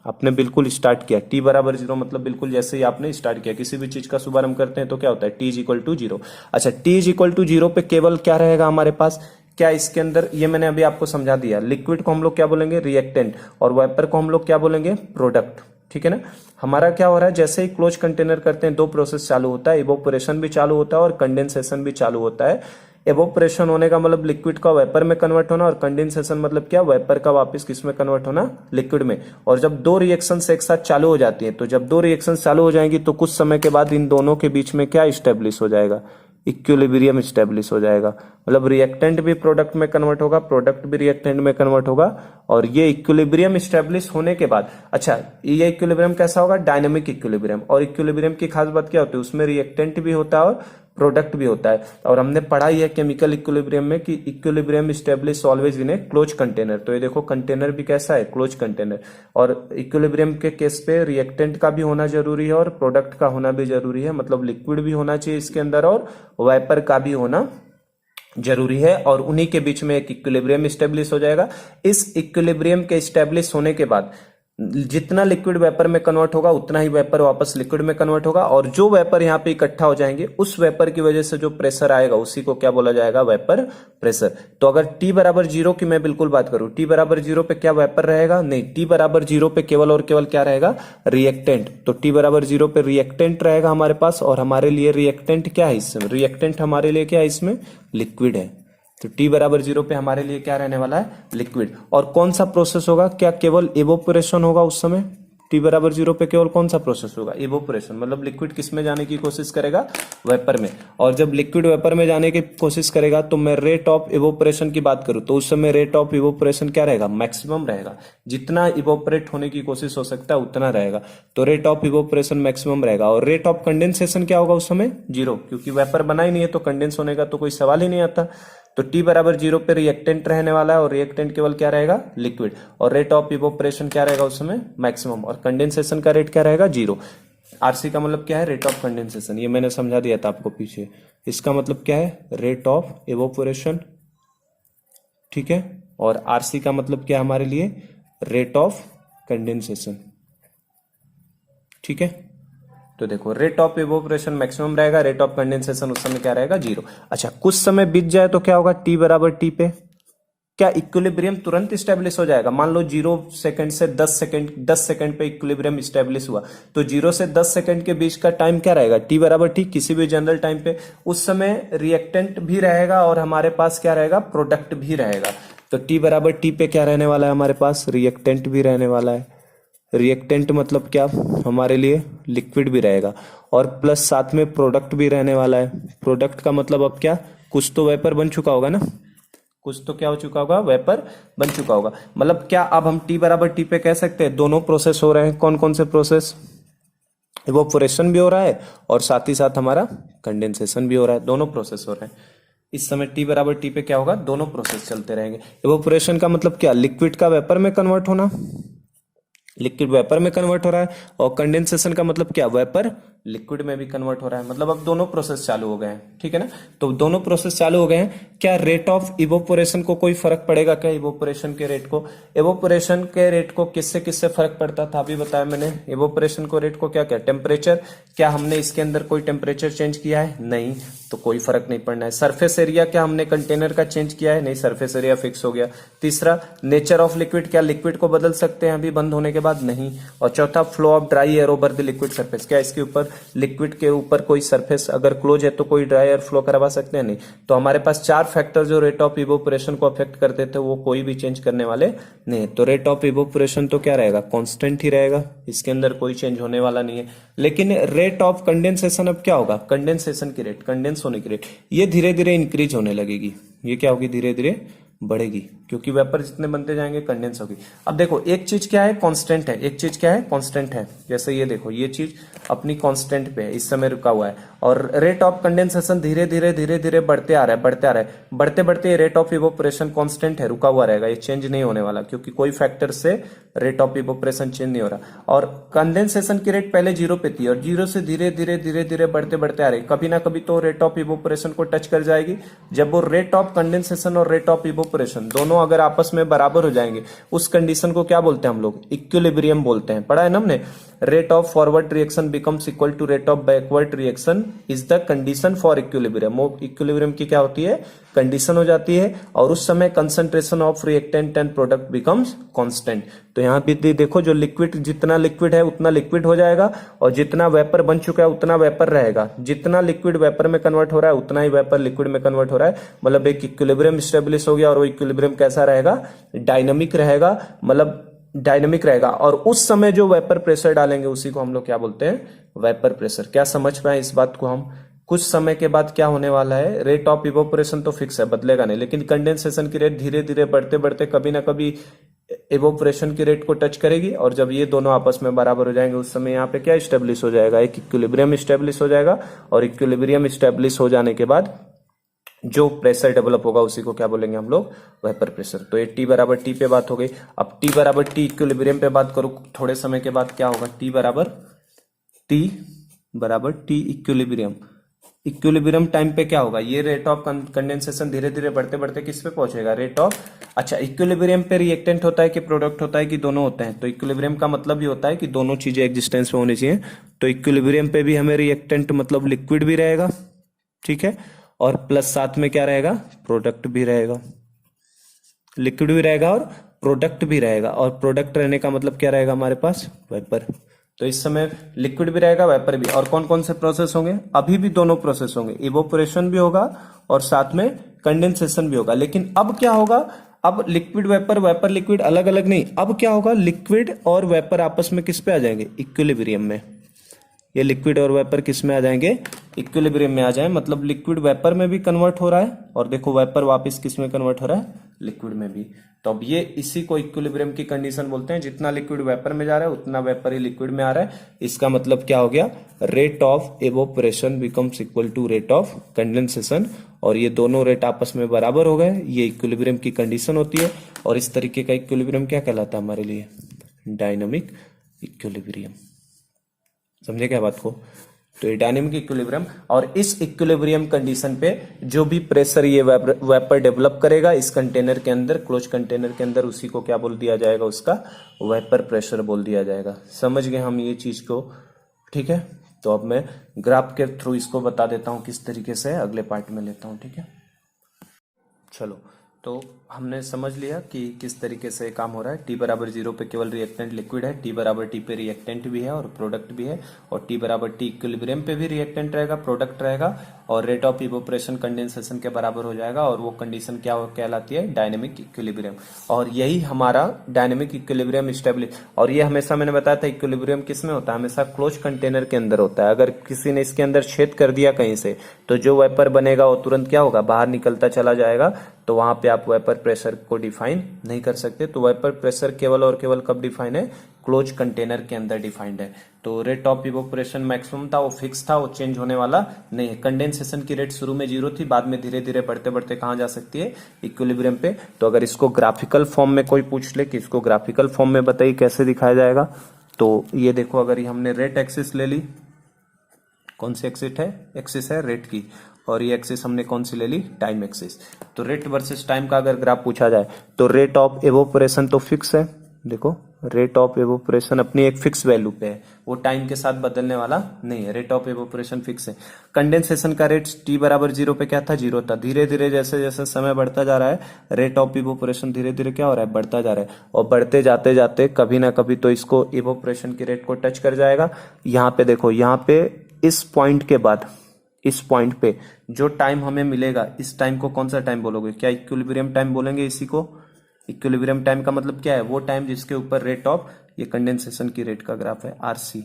आपने बिल्कुल स्टार्ट किया, t बराबर 0 मतलब बिल्कुल जैसे ही आपने स्टार्ट किया, किसी भी चीज का शुभारंभ करते हैं तो क्या होता है? t is equal to 0। अच्छा, t इज इक्वल टू 0 पे केवल क्या रहेगा हमारे पास? क्या इसके अंदर, ये मैंने अभी आपको समझा दिया, लिक्विड को हम लोग क्या बोलेंगे? रिएक्टेंट, और वेपर को हम लोग क्या बोलेंगे? प्रोडक्ट। ठीक है ना, हमारा क्या हो रहा है? जैसे ही क्लोज कंटेनर करते हैं दो प्रोसेस चालू होता है, इवोपरेशन भी चालू होता है और कंडेंसेशन भी चालू होता है। इवोपरेशन होने का मतलब लिक्विड का वेपर में कन्वर्ट होना, और कंडेंसेशन मतलब क्या? वेपर का वापस किस में कन्वर्ट होना? लिक्विड में। और जब दो रिएक्शंस एक साथ चालू हो जाती है, तो जब दो रिएक्शंस चालू हो जाएंगी तो कुछ समय के बाद इन दोनों के बीच में क्या स्टेब्लिश हो जाएगा? इक्विलिब्रियम स्टेब्लिश हो जाएगा। मतलब रिएक्टेंट भी प्रोडक्ट में कन्वर्ट होगा, प्रोडक्ट भी रिएक्टेंट में कन्वर्ट होगा, और ये इक्विलिब्रियम स्टेब्लिश होने के बाद, अच्छा, ये इक्विलिब्रियम कैसा होगा? Dynamic equilibrium. और इक्विलिब्रियम की खास बात क्या होती है? उसमें रिएक्टेंट भी होता है और प्रोडक्ट भी होता है। और हमने पढ़ा ही है केमिकल इक्विलिब्रियम में कि equilibrium establish always in a close container. तो ये देखो कंटेनर भी कैसा है? Close container. और इक्विलिब्रियम के केस पे रिएक्टेंट का भी होना जरूरी है और प्रोडक्ट का होना भी जरूरी है, मतलब लिक्विड भी होना चाहिए इसके अंदर और वेपर का भी होना जरूरी है, और उन्हीं के बीच में एक इक्विलिब्रियम स्टेब्लिश हो जाएगा। इस इक्विलिब्रियम के स्टेब्लिश होने के बाद जितना लिक्विड वेपर में कन्वर्ट होगा उतना ही वेपर वापस लिक्विड में कन्वर्ट होगा, और जो वेपर यहाँ पे इकट्ठा हो जाएंगे उस वेपर की वजह से जो प्रेशर आएगा उसी को क्या बोला जाएगा? Vapour pressure. तो अगर t बराबर 0 की मैं बिल्कुल बात करूं, t बराबर 0 पे क्या वेपर रहेगा? नहीं, t बराबर 0 पे केवल और केवल क्या रहेगा? रिएक्टेंट। तो t बराबर 0 पे रिएक्टेंट रहेगा हमारे पास, और हमारे लिए रिएक्टेंट क्या है इसमें? रिएक्टेंट हमारे लिए क्या है इसमें? लिक्विड है। तो t बराबर 0 पे हमारे लिए क्या रहने वाला है? लिक्विड। और कौन सा प्रोसेस होगा? क्या केवल इवोपरेशन होगा उस समय? टी बराबर 0 पे केवल कौन सा प्रोसेस होगा, इवोपोरेशन, मतलब लिक्विड किस में जाने की कोशिश करेगा, वेपर में। और जब लिक्विड वेपर में जाने की कोशिश करेगा तो मैं रेट ऑफ इवोपोरेशन की बात करूं तो उस समय रेट ऑफ इवोपोरेशन क्या रहेगा, मैक्सिमम रहेगा, जितना इवोपोरेट होने की कोशिश हो सकता है उतना रहेगा, तो रेट ऑफ इवोपोरेशन मैक्सिमम रहेगा। और रेट ऑफ कंडेंसेशन क्या होगा उस समय, 0, क्योंकि वेपर बना ही नहीं है तो कंडेंस होने का तो कोई सवाल ही नहीं आता। तो टी बराबर 0 पे रिएक्टेंट रहने वाला है और रिएक्टेंट केवल क्या रहेगा, लिक्विड, और रेट ऑफ इवोपरेशन क्या रहेगा उस समय, मैक्सिमम, और कंडेंसेशन का रेट क्या रहेगा, 0। आरसी का मतलब क्या है, रेट ऑफ कंडेंसेशन, ये मैंने समझा दिया था आपको पीछे। इसका मतलब क्या है, रेट ऑफ इवोपोरेशन, ठीक है। और आरसी का मतलब क्या है हमारे लिए, रेट ऑफ कंडेंसेशन, ठीक है। तो देखो रेट ऑफ इवोपोरेशन मैक्सिमम रहेगा, रेट ऑफ कंडेंसेशन उस समय क्या रहेगा, 0। अच्छा, कुछ समय बीत जाए तो क्या होगा, टी बराबर टी पे क्या इक्विलिब्रियम तुरंत स्टेब्लिश हो जाएगा। मान लो 0 सेकंड से 10 सेकंड पे इक्विलिब्रियम स्टेब्लिश हुआ, तो 0 से 10 सेकंड के बीच का टाइम क्या रहेगा, टी बराबर टी, किसी भी जनरल टाइम पे। उस समय रिएक्टेंट भी रहेगा और हमारे पास क्या रहेगा, प्रोडक्ट भी रहेगा। तो टी बराबर टी पे क्या रहने वाला है हमारे पास, रिएक्टेंट भी रहने वाला है। रिएक्टेंट मतलब क्या, हमारे लिए लिक्विड भी रहेगा, और प्लस साथ में प्रोडक्ट भी रहने वाला है। प्रोडक्ट का मतलब अब क्या, कुछ तो वेपर बन चुका होगा ना, कुछ तो क्या हो चुका होगा, वेपर बन चुका होगा। मतलब क्या अब हम टी बराबर टी पे कह सकते हैं दोनों प्रोसेस हो रहे हैं। कौन कौन से प्रोसेस, इवोपोरेशन भी हो रहा है और साथ ही साथ हमारा कंडेंसेशन भी हो रहा है, दोनों प्रोसेस हो रहे हैं। इस समय टी बराबर टी पे क्या होगा, दोनों प्रोसेस चलते रहेंगे। इवोपोरेशन का मतलब क्या, लिक्विड का वेपर में कन्वर्ट होना, लिक्विड वेपर में कन्वर्ट हो रहा है, और कंडेंसेशन का मतलब क्या, वेपर लिक्विड में भी कन्वर्ट हो रहा है। मतलब अब दोनों प्रोसेस चालू हो गए हैं, ठीक है ना। तो दोनों प्रोसेस चालू हो गए हैं, क्या रेट ऑफ इवोपोरेशन को कोई फर्क पड़ेगा क्या, इवोपोरेशन के रेट को, इवोपोरेशन के रेट को किससे किससे फर्क पड़ता था, अभी बताया मैंने। इवोपोरेशन को रेट को क्या क्या, टेम्परेचर, क्या हमने इसके अंदर कोई टेम्परेचर चेंज किया है, नहीं, तो कोई फर्क नहीं पड़ना है। सरफेस एरिया, क्या हमने कंटेनर का चेंज किया है, नहीं, सरफेस एरिया फिक्स हो गया। तीसरा, नेचर ऑफ लिक्विड, क्या लिक्विड को बदल सकते हैं अभी बंद होने के बाद, नहीं। और चौथा, flow of dry air over the liquid surface, क्या इसके ऊपर, लिक्विड के ऊपर कोई सरफेस अगर क्लोज है तो कोई ड्राई एयर फ्लो करवा सकते हैं, नहीं। तो हमारे पास 4 फैक्टर जो रेट ऑफ इवोपोरेशन को अफेक्ट करते थे वो कोई भी चेंज करने वाले नहीं। तो रेट ऑफ इवोपोरेशन तो क्या रहेगा, कांस्टेंट ही रहेगा, इसके अंदर कोई चेंज होने वाला नहीं है। लेकिन रेट ऑफ कंडेंसेशन अब क्या होगा, कंडेंसेशन की रेट, कंडेंस होने की रेट, ये धीरे धीरे इंक्रीज होने लगेगी। ये क्या होगी, धीरे धीरे बढ़ेगी, क्योंकि वेपर जितने बनते जाएंगे कंडेंस होगी। अब देखो एक चीज क्या है, कांस्टेंट है, एक चीज क्या है, कांस्टेंट है। जैसे ये देखो, ये चीज अपनी कांस्टेंट पे है, इस समय रुका हुआ है, और रेट ऑफ कंडेंसेशन धीरे धीरे बढ़ते आ रहा है, बढ़ते आ रहा है, बढ़ते बढ़ते रेट ऑफ इवोपोरेशन कांस्टेंट है, रुका हुआ रहेगा, ये चेंज नहीं होने वाला, क्योंकि कोई फैक्टर से रेट ऑफ इवोपोरेशन चेंज नहीं हो रहा। और कंडेंसेशन की रेट पहले 0 पे थी, और 0 से धीरे धीरे बढ़ते बढ़ते आ रही, कभी ना कभी तो रेट ऑफ इवोपोरेशन को टच कर जाएगी। जब वो रेट ऑफ कंडेंसेशन और रेट ऑफ इवोपोरेशन दोनों अगर आपस में बराबर हो जाएंगे, उस कंडीशन को क्या बोलते हैं हम लोग, इक्विलिब्रियम बोलते हैं, पढ़ा है ना हमने। Rate of forward reaction becomes equal to rate of backward reaction is the condition for equilibrium. वो इक्विलिब्रियम की क्या होती है, कंडीशन हो जाती है, और उस समय concentration of reactant and product becomes constant. तो यहाँ पे देखो, जो लिक्विड, जितना लिक्विड है उतना लिक्विड हो जाएगा, और जितना वेपर बन चुका है उतना वेपर रहेगा। जितना लिक्विड वेपर में कन्वर्ट हो रहा है उतना ही वेपर लिक्विड में कन्वर्ट हो रहा है। मतलब एक इक्विलिब्रियम स्टेब्लिश हो गया, और वो इक्विलिब्रियम कैसा रहेगा, डायनामिक रहेगा, मतलब डायनामिक रहेगा। और उस समय जो वेपर प्रेशर डालेंगे उसी को हम लोग क्या बोलते हैं, वेपर प्रेशर। क्या समझ पाए इस बात को हम। कुछ समय के बाद क्या होने वाला है, रेट ऑफ इवोपोरेशन तो फिक्स है, बदलेगा नहीं, लेकिन कंडेंसेशन की रेट धीरे धीरे बढ़ते बढ़ते कभी ना कभी इवोपोरेशन की रेट को टच करेगी, और जब ये दोनों आपस में बराबर हो जाएंगे उस समय यहाँ पे क्या स्टेब्लिश हो जाएगा, एक इक्विलिब्रियम स्टेब्लिश हो जाएगा। और इक्विलिब्रियम स्टेब्लिश हो जाने के बाद जो प्रेशर डेवलप होगा उसी को क्या बोलेंगे हम लोग, वेपर प्रेशर। तो ये टी बराबर टी पे बात हो गई। अब टी बराबर टी इक्विलिब्रियम पे बात करो, थोड़े समय के बाद क्या होगा, टी बराबर टी इक्विलिब्रियम। इक्विलिब्रियम टाइम पे क्या होगा, ये रेट ऑफ कंडेंसेशन धीरे धीरे बढ़ते बढ़ते किस पे पहुंचेगा, रेट ऑफ। अच्छा, इक्विलिब्रियम पे रिएक्टेंट होता है कि प्रोडक्ट होता है कि दोनों होते हैं, तो इक्विलिब्रियम का मतलब ये होता है कि दोनों चीजें एग्जिस्टेंस में होनी चाहिए। तो इक्विलिब्रियम पे भी हमें रिएक्टेंट मतलब लिक्विड भी रहेगा, ठीक है, और प्लस साथ में क्या रहेगा, प्रोडक्ट भी रहेगा, लिक्विड भी रहेगा और प्रोडक्ट भी रहेगा। और प्रोडक्ट रहने का मतलब क्या रहेगा हमारे पास, वेपर। तो इस समय लिक्विड भी रहेगा, वेपर भी। और कौन कौन से प्रोसेस होंगे, अभी भी दोनों प्रोसेस होंगे, इवोपोरेशन भी होगा और साथ में कंडेंसेशन भी होगा। लेकिन अब क्या होगा, अब लिक्विड वेपर, वेपर लिक्विड अलग अलग नहीं, अब क्या होगा, लिक्विड और वेपर आपस में किस पे आ जाएंगे, इक्विलिब्रियम में। ये लिक्विड और वेपर किस में आ जाएंगे, इक्विलिब्रियम में आ जाए, मतलब लिक्विड वेपर में भी कन्वर्ट हो रहा है और देखो वेपर वापस किस में कन्वर्ट हो रहा है, लिक्विड में भी। तो अब ये इसी को इक्विलिब्रियम की कंडीशन बोलते हैं, जितना लिक्विड वेपर में जा रहा है उतना वेपर ही लिक्विड में आ रहा है। इसका मतलब क्या हो गया, rate of evaporation becomes equal to rate of condensation, और ये दोनों रेट आपस में बराबर हो गए, ये इक्विलिब्रियम की कंडीशन होती है। और इस तरीके का इक्विलिब्रियम क्या कहलाता है हमारे लिए, डायनामिक इक्विलिब्रियम। समझे क्या बात को। तो ये डायनेमिक इक्विलिब्रियम, और इस इक्विलिब्रियम कंडीशन पे जो भी प्रेशर ये वेपर डेवलप करेगा इस कंटेनर के अंदर, क्लोज कंटेनर के अंदर, उसी को क्या बोल दिया जाएगा, उसका वेपर प्रेशर बोल दिया जाएगा। समझ गए हम ये चीज को, ठीक है। तो अब मैं ग्राफ के थ्रू इसको बता देता हूं किस तरीके से, अगले पार्ट में लेता हूं, ठीक है। चलो, तो हमने समझ लिया कि किस तरीके से काम हो रहा है। t बराबर 0 पे केवल रिएक्टेंट लिक्विड है, t बराबर t पे रिएक्टेंट भी है और प्रोडक्ट भी है, और t बराबर t इक्विलिब्रियम पे भी रिएक्टेंट रहेगा, प्रोडक्ट रहेगा, और रेट ऑफ इवोपरेशन कंडेंसेशन के बराबर हो जाएगा, और वो कंडीशन क्या कहलाती है, डायनेमिक इक्विलिब्रियम। और यही हमारा डायनेमिक इक्विलिब्रियम स्टेब्लिश, और ये हमेशा मैंने बताया था इक्विलिब्रियम किस में होता है, हमेशा क्लोज कंटेनर के अंदर होता है। अगर किसी ने इसके अंदर छेद कर दिया कहीं से, तो जो वेपर बनेगा वो तुरंत क्या होगा, बाहर निकलता चला जाएगा, तो वहां पे आप वेपर प्रेशर को डिफाइन नहीं कर सकते। तो वेपर प्रेशर केवल और केवल कब डिफाइन है, क्लोज कंटेनर के अंदर डिफाइंड है। तो रेट ऑफ इवोपरेशन मैक्सिमम था, वो फिक्स था, वो चेंज होने वाला नहीं है। कंडेंसेशन की रेट शुरू में 0 थी, बाद में धीरे धीरे बढ़ते बढ़ते कहां जा सकती है, इक्विलिब्रियम पे। तो अगर इसको ग्राफिकल फॉर्म में कोई पूछ ले कि इसको ग्राफिकल फॉर्म में बताइए कैसे दिखाया जाएगा, तो ये देखो, अगर ये हमने रेट एक्सिस ले ली, कौन सी एक्सिस है रेट की, और ये एक्सिस हमने कौन सी ले ली, टाइम एक्सिस। तो रेट वर्सेस टाइम का अगर ग्राफ पूछा जाए, तो रेट ऑफ एवोपरेशन तो फिक्स है, देखो रेट ऑफ एवोपरेशन अपनी एक फिक्स वैल्यू पे है, वो टाइम के साथ बदलने वाला नहीं है, रेट ऑफ एवोपरेशन फिक्स है। कंडेंसेशन का रेट t बराबर 0 पे क्या था, 0 था। धीरे धीरे जैसे जैसे समय बढ़ता जा रहा है, रेट ऑफ इवोपरेशन धीरे धीरे क्या हो रहा है, बढ़ता जा रहा है, और बढ़ते जाते जाते कभी ना कभी तो इसको इवोपरेशन की रेट को टच कर जाएगा। यहाँ पे देखो, यहाँ पे इस पॉइंट के बाद, इस पॉइंट पे जो टाइम हमें मिलेगा, इस टाइम को कौन सा टाइम बोलोगे, क्या इक्विलिब्रियम टाइम बोलेंगे इसी को। इक्विलिब्रियम टाइम का मतलब क्या है, वो टाइम जिसके ऊपर रेट ऑफ, ये कंडेंसेशन की रेट का ग्राफ है आरसी।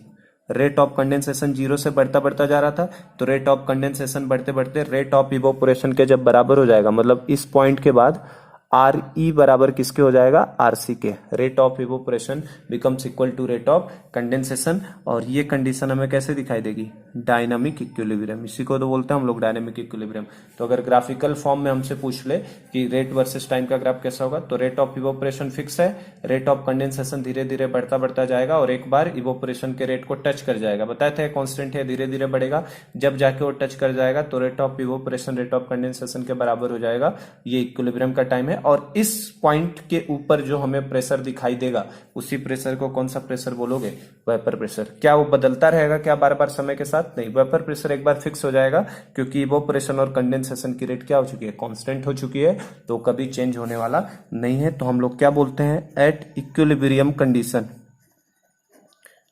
रेट ऑफ कंडेंसेशन 0 से बढ़ता बढ़ता जा रहा था, तो रेट ऑफ कंडेंसेशन बढ़ते बढ़ते रेट ऑफ इवोपरेशन के जब बराबर हो जाएगा, मतलब इस पॉइंट के बाद आर ई बराबर किसके हो जाएगा, आरसी के, rate of evaporation becomes equal to rate of condensation. और ये कंडीशन हमें कैसे दिखाई देगी, डायनामिक इक्विलिब्रियम, इसी को तो बोलते हैं हम लोग डायनामिक इक्विलिब्रियम। तो अगर ग्राफिकल फॉर्म में हमसे पूछ ले कि रेट वर्सेस टाइम का ग्राफ कैसा होगा, तो रेट ऑफ इवोपरेशन फिक्स है, रेट ऑफ कंडेंसेशन धीरे धीरे बढ़ता बढ़ता जाएगा, और एक बार इवोपरेशन के रेट को टच कर जाएगा, बताए थे कॉन्स्टेंट है, धीरे धीरे बढ़ेगा, जब जाके वो टच कर जाएगा तो rate of evaporation rate of condensation के बराबर हो जाएगा। ये इक्विलिब्रियम का टाइम है। और इस पॉइंट के ऊपर जो हमें प्रेशर दिखाई देगा, उसी प्रेशर को कौन सा प्रेशर बोलोगे, वेपर प्रेशर। क्या वो बदलता रहेगा क्या बार बार समय के साथ, नहीं, वेपर प्रेशर एक बार फिक्स हो जाएगा, क्योंकि इवोपरेशन और कंडेंसेशन की रेट क्या हो चुकी है, कांस्टेंट हो चुकी है, तो कभी चेंज होने वाला नहीं है। तो हम लोग क्या बोलते हैं, at equilibrium condition,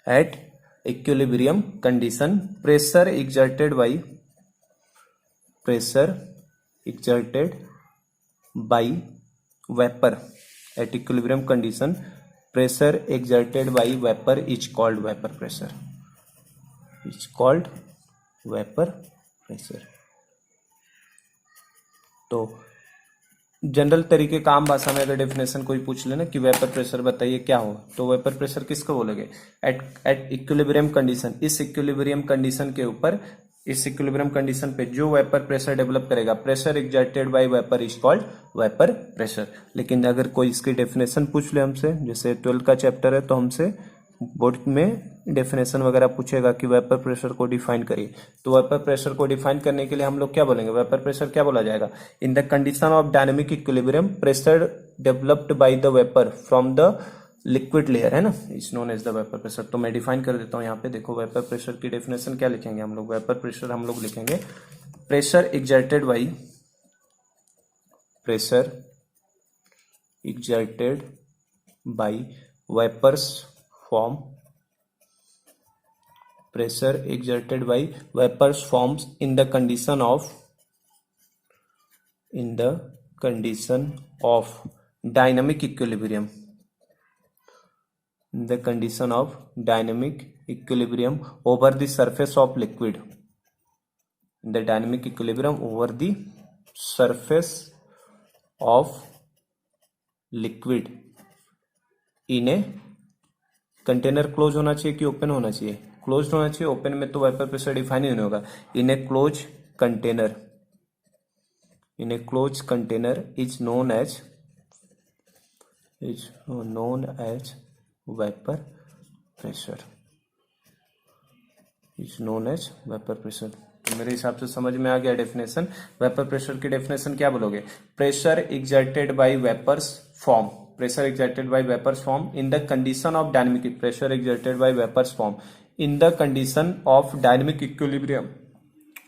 at equilibrium condition pressure exerted by, pressure exerted by vapour, at equilibrium condition pressure exerted by vapour is called vapour pressure, is called vapour pressure. तो जनरल तरीके का आम भाषा में अगर डेफिनेशन कोई पूछ लेना कि वेपर प्रेशर बताइए क्या हो, तो वेपर प्रेशर किसको बोलोगे, एट इक्विलिब्रियम कंडीशन, इस इक्विलिब्रियम कंडीशन के ऊपर, इस इक्विलिब्रियम कंडीशन पे जो वेपर प्रेशर डेवलप करेगा, pressure exerted by vapour is called vapour pressure. लेकिन अगर कोई इसकी डेफिनेशन पूछ ले हमसे, जैसे 12 का चैप्टर है, तो हमसे बोर्ड में डेफिनेशन वगैरह पूछेगा कि वेपर प्रेशर को डिफाइन करिए, तो वेपर प्रेशर को डिफाइन करने के लिए हम लोग क्या बोलेंगे, वेपर प्रेशर क्या बोला जाएगा, in the condition of dynamic equilibrium pressure developed by the vapour from the liquid layer, है ना, is known as the vapour pressure. तो मैं डिफाइन कर देता हूं यहाँ पे, देखो वेपर प्रेशर की डेफिनेशन क्या लिखेंगे हम लोग, वेपर प्रेशर हम लोग लिखेंगे pressure exerted by, pressure exerted by vapours form, pressure exerted by vapors forms in the condition of dynamic equilibrium, the condition of dynamic equilibrium over the surface of liquid, the dynamic equilibrium over the surface of liquid in a container close होना चाहिए कि ओपन होना चाहिए? क्लोज होना चाहिए। ओपन में तो वेपर प्रेशर डिफाइन ही नहीं होगा। In a close container, in a close container is known as vapour pressure, is known as vapour pressure. तो मेरे हिसाब से समझ में आ गया डेफिनेशन। वेपर प्रेशर की डेफिनेशन क्या बोलोगे? Pressure exerted by vapours form, pressure exerted by vapours form in the condition of dynamic, pressure exerted by vapours form in the condition of dynamic equilibrium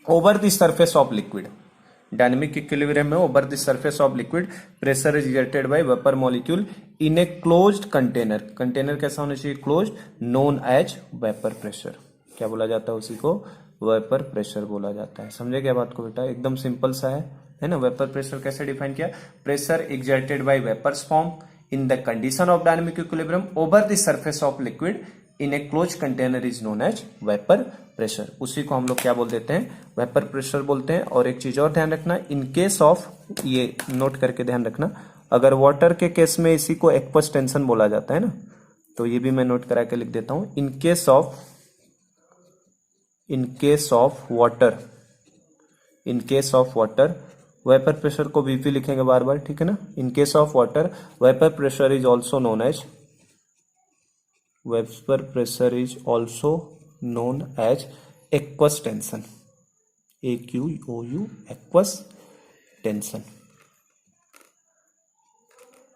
over the surface of liquid. Dynamic equilibrium में over the surface of liquid pressure is exerted by vapour molecule in a closed container. Container कैसा होना चाहिए? Closed, known as vapour pressure. क्या बोला जाता है? उसी को वेपर प्रेशर बोला जाता है। समझे क्या बात को बेटा? एकदम सिंपल सा है ना। वेपर प्रेशर कैसे डिफाइन किया? Pressure exerted by vapours form in the condition of dynamic equilibrium over the surface of liquid in a close container is known as vapour pressure. उसी को हम लोग क्या बोल देते हैं? वेपर प्रेशर बोलते हैं। और एक चीज और ध्यान रखना, इन केस ऑफ, ये नोट करके ध्यान रखना, अगर वाटर के केस में इसी को एक्वस टेंशन बोला जाता है ना, तो ये भी मैं नोट करा के लिख देता हूं। In case of water vapour pressure को वीपी लिखेंगे बार बार, ठीक है ना। In case of water vapour pressure is also known as, vapour pressure is also known as aqueous tension, AQOU, aqueous tension.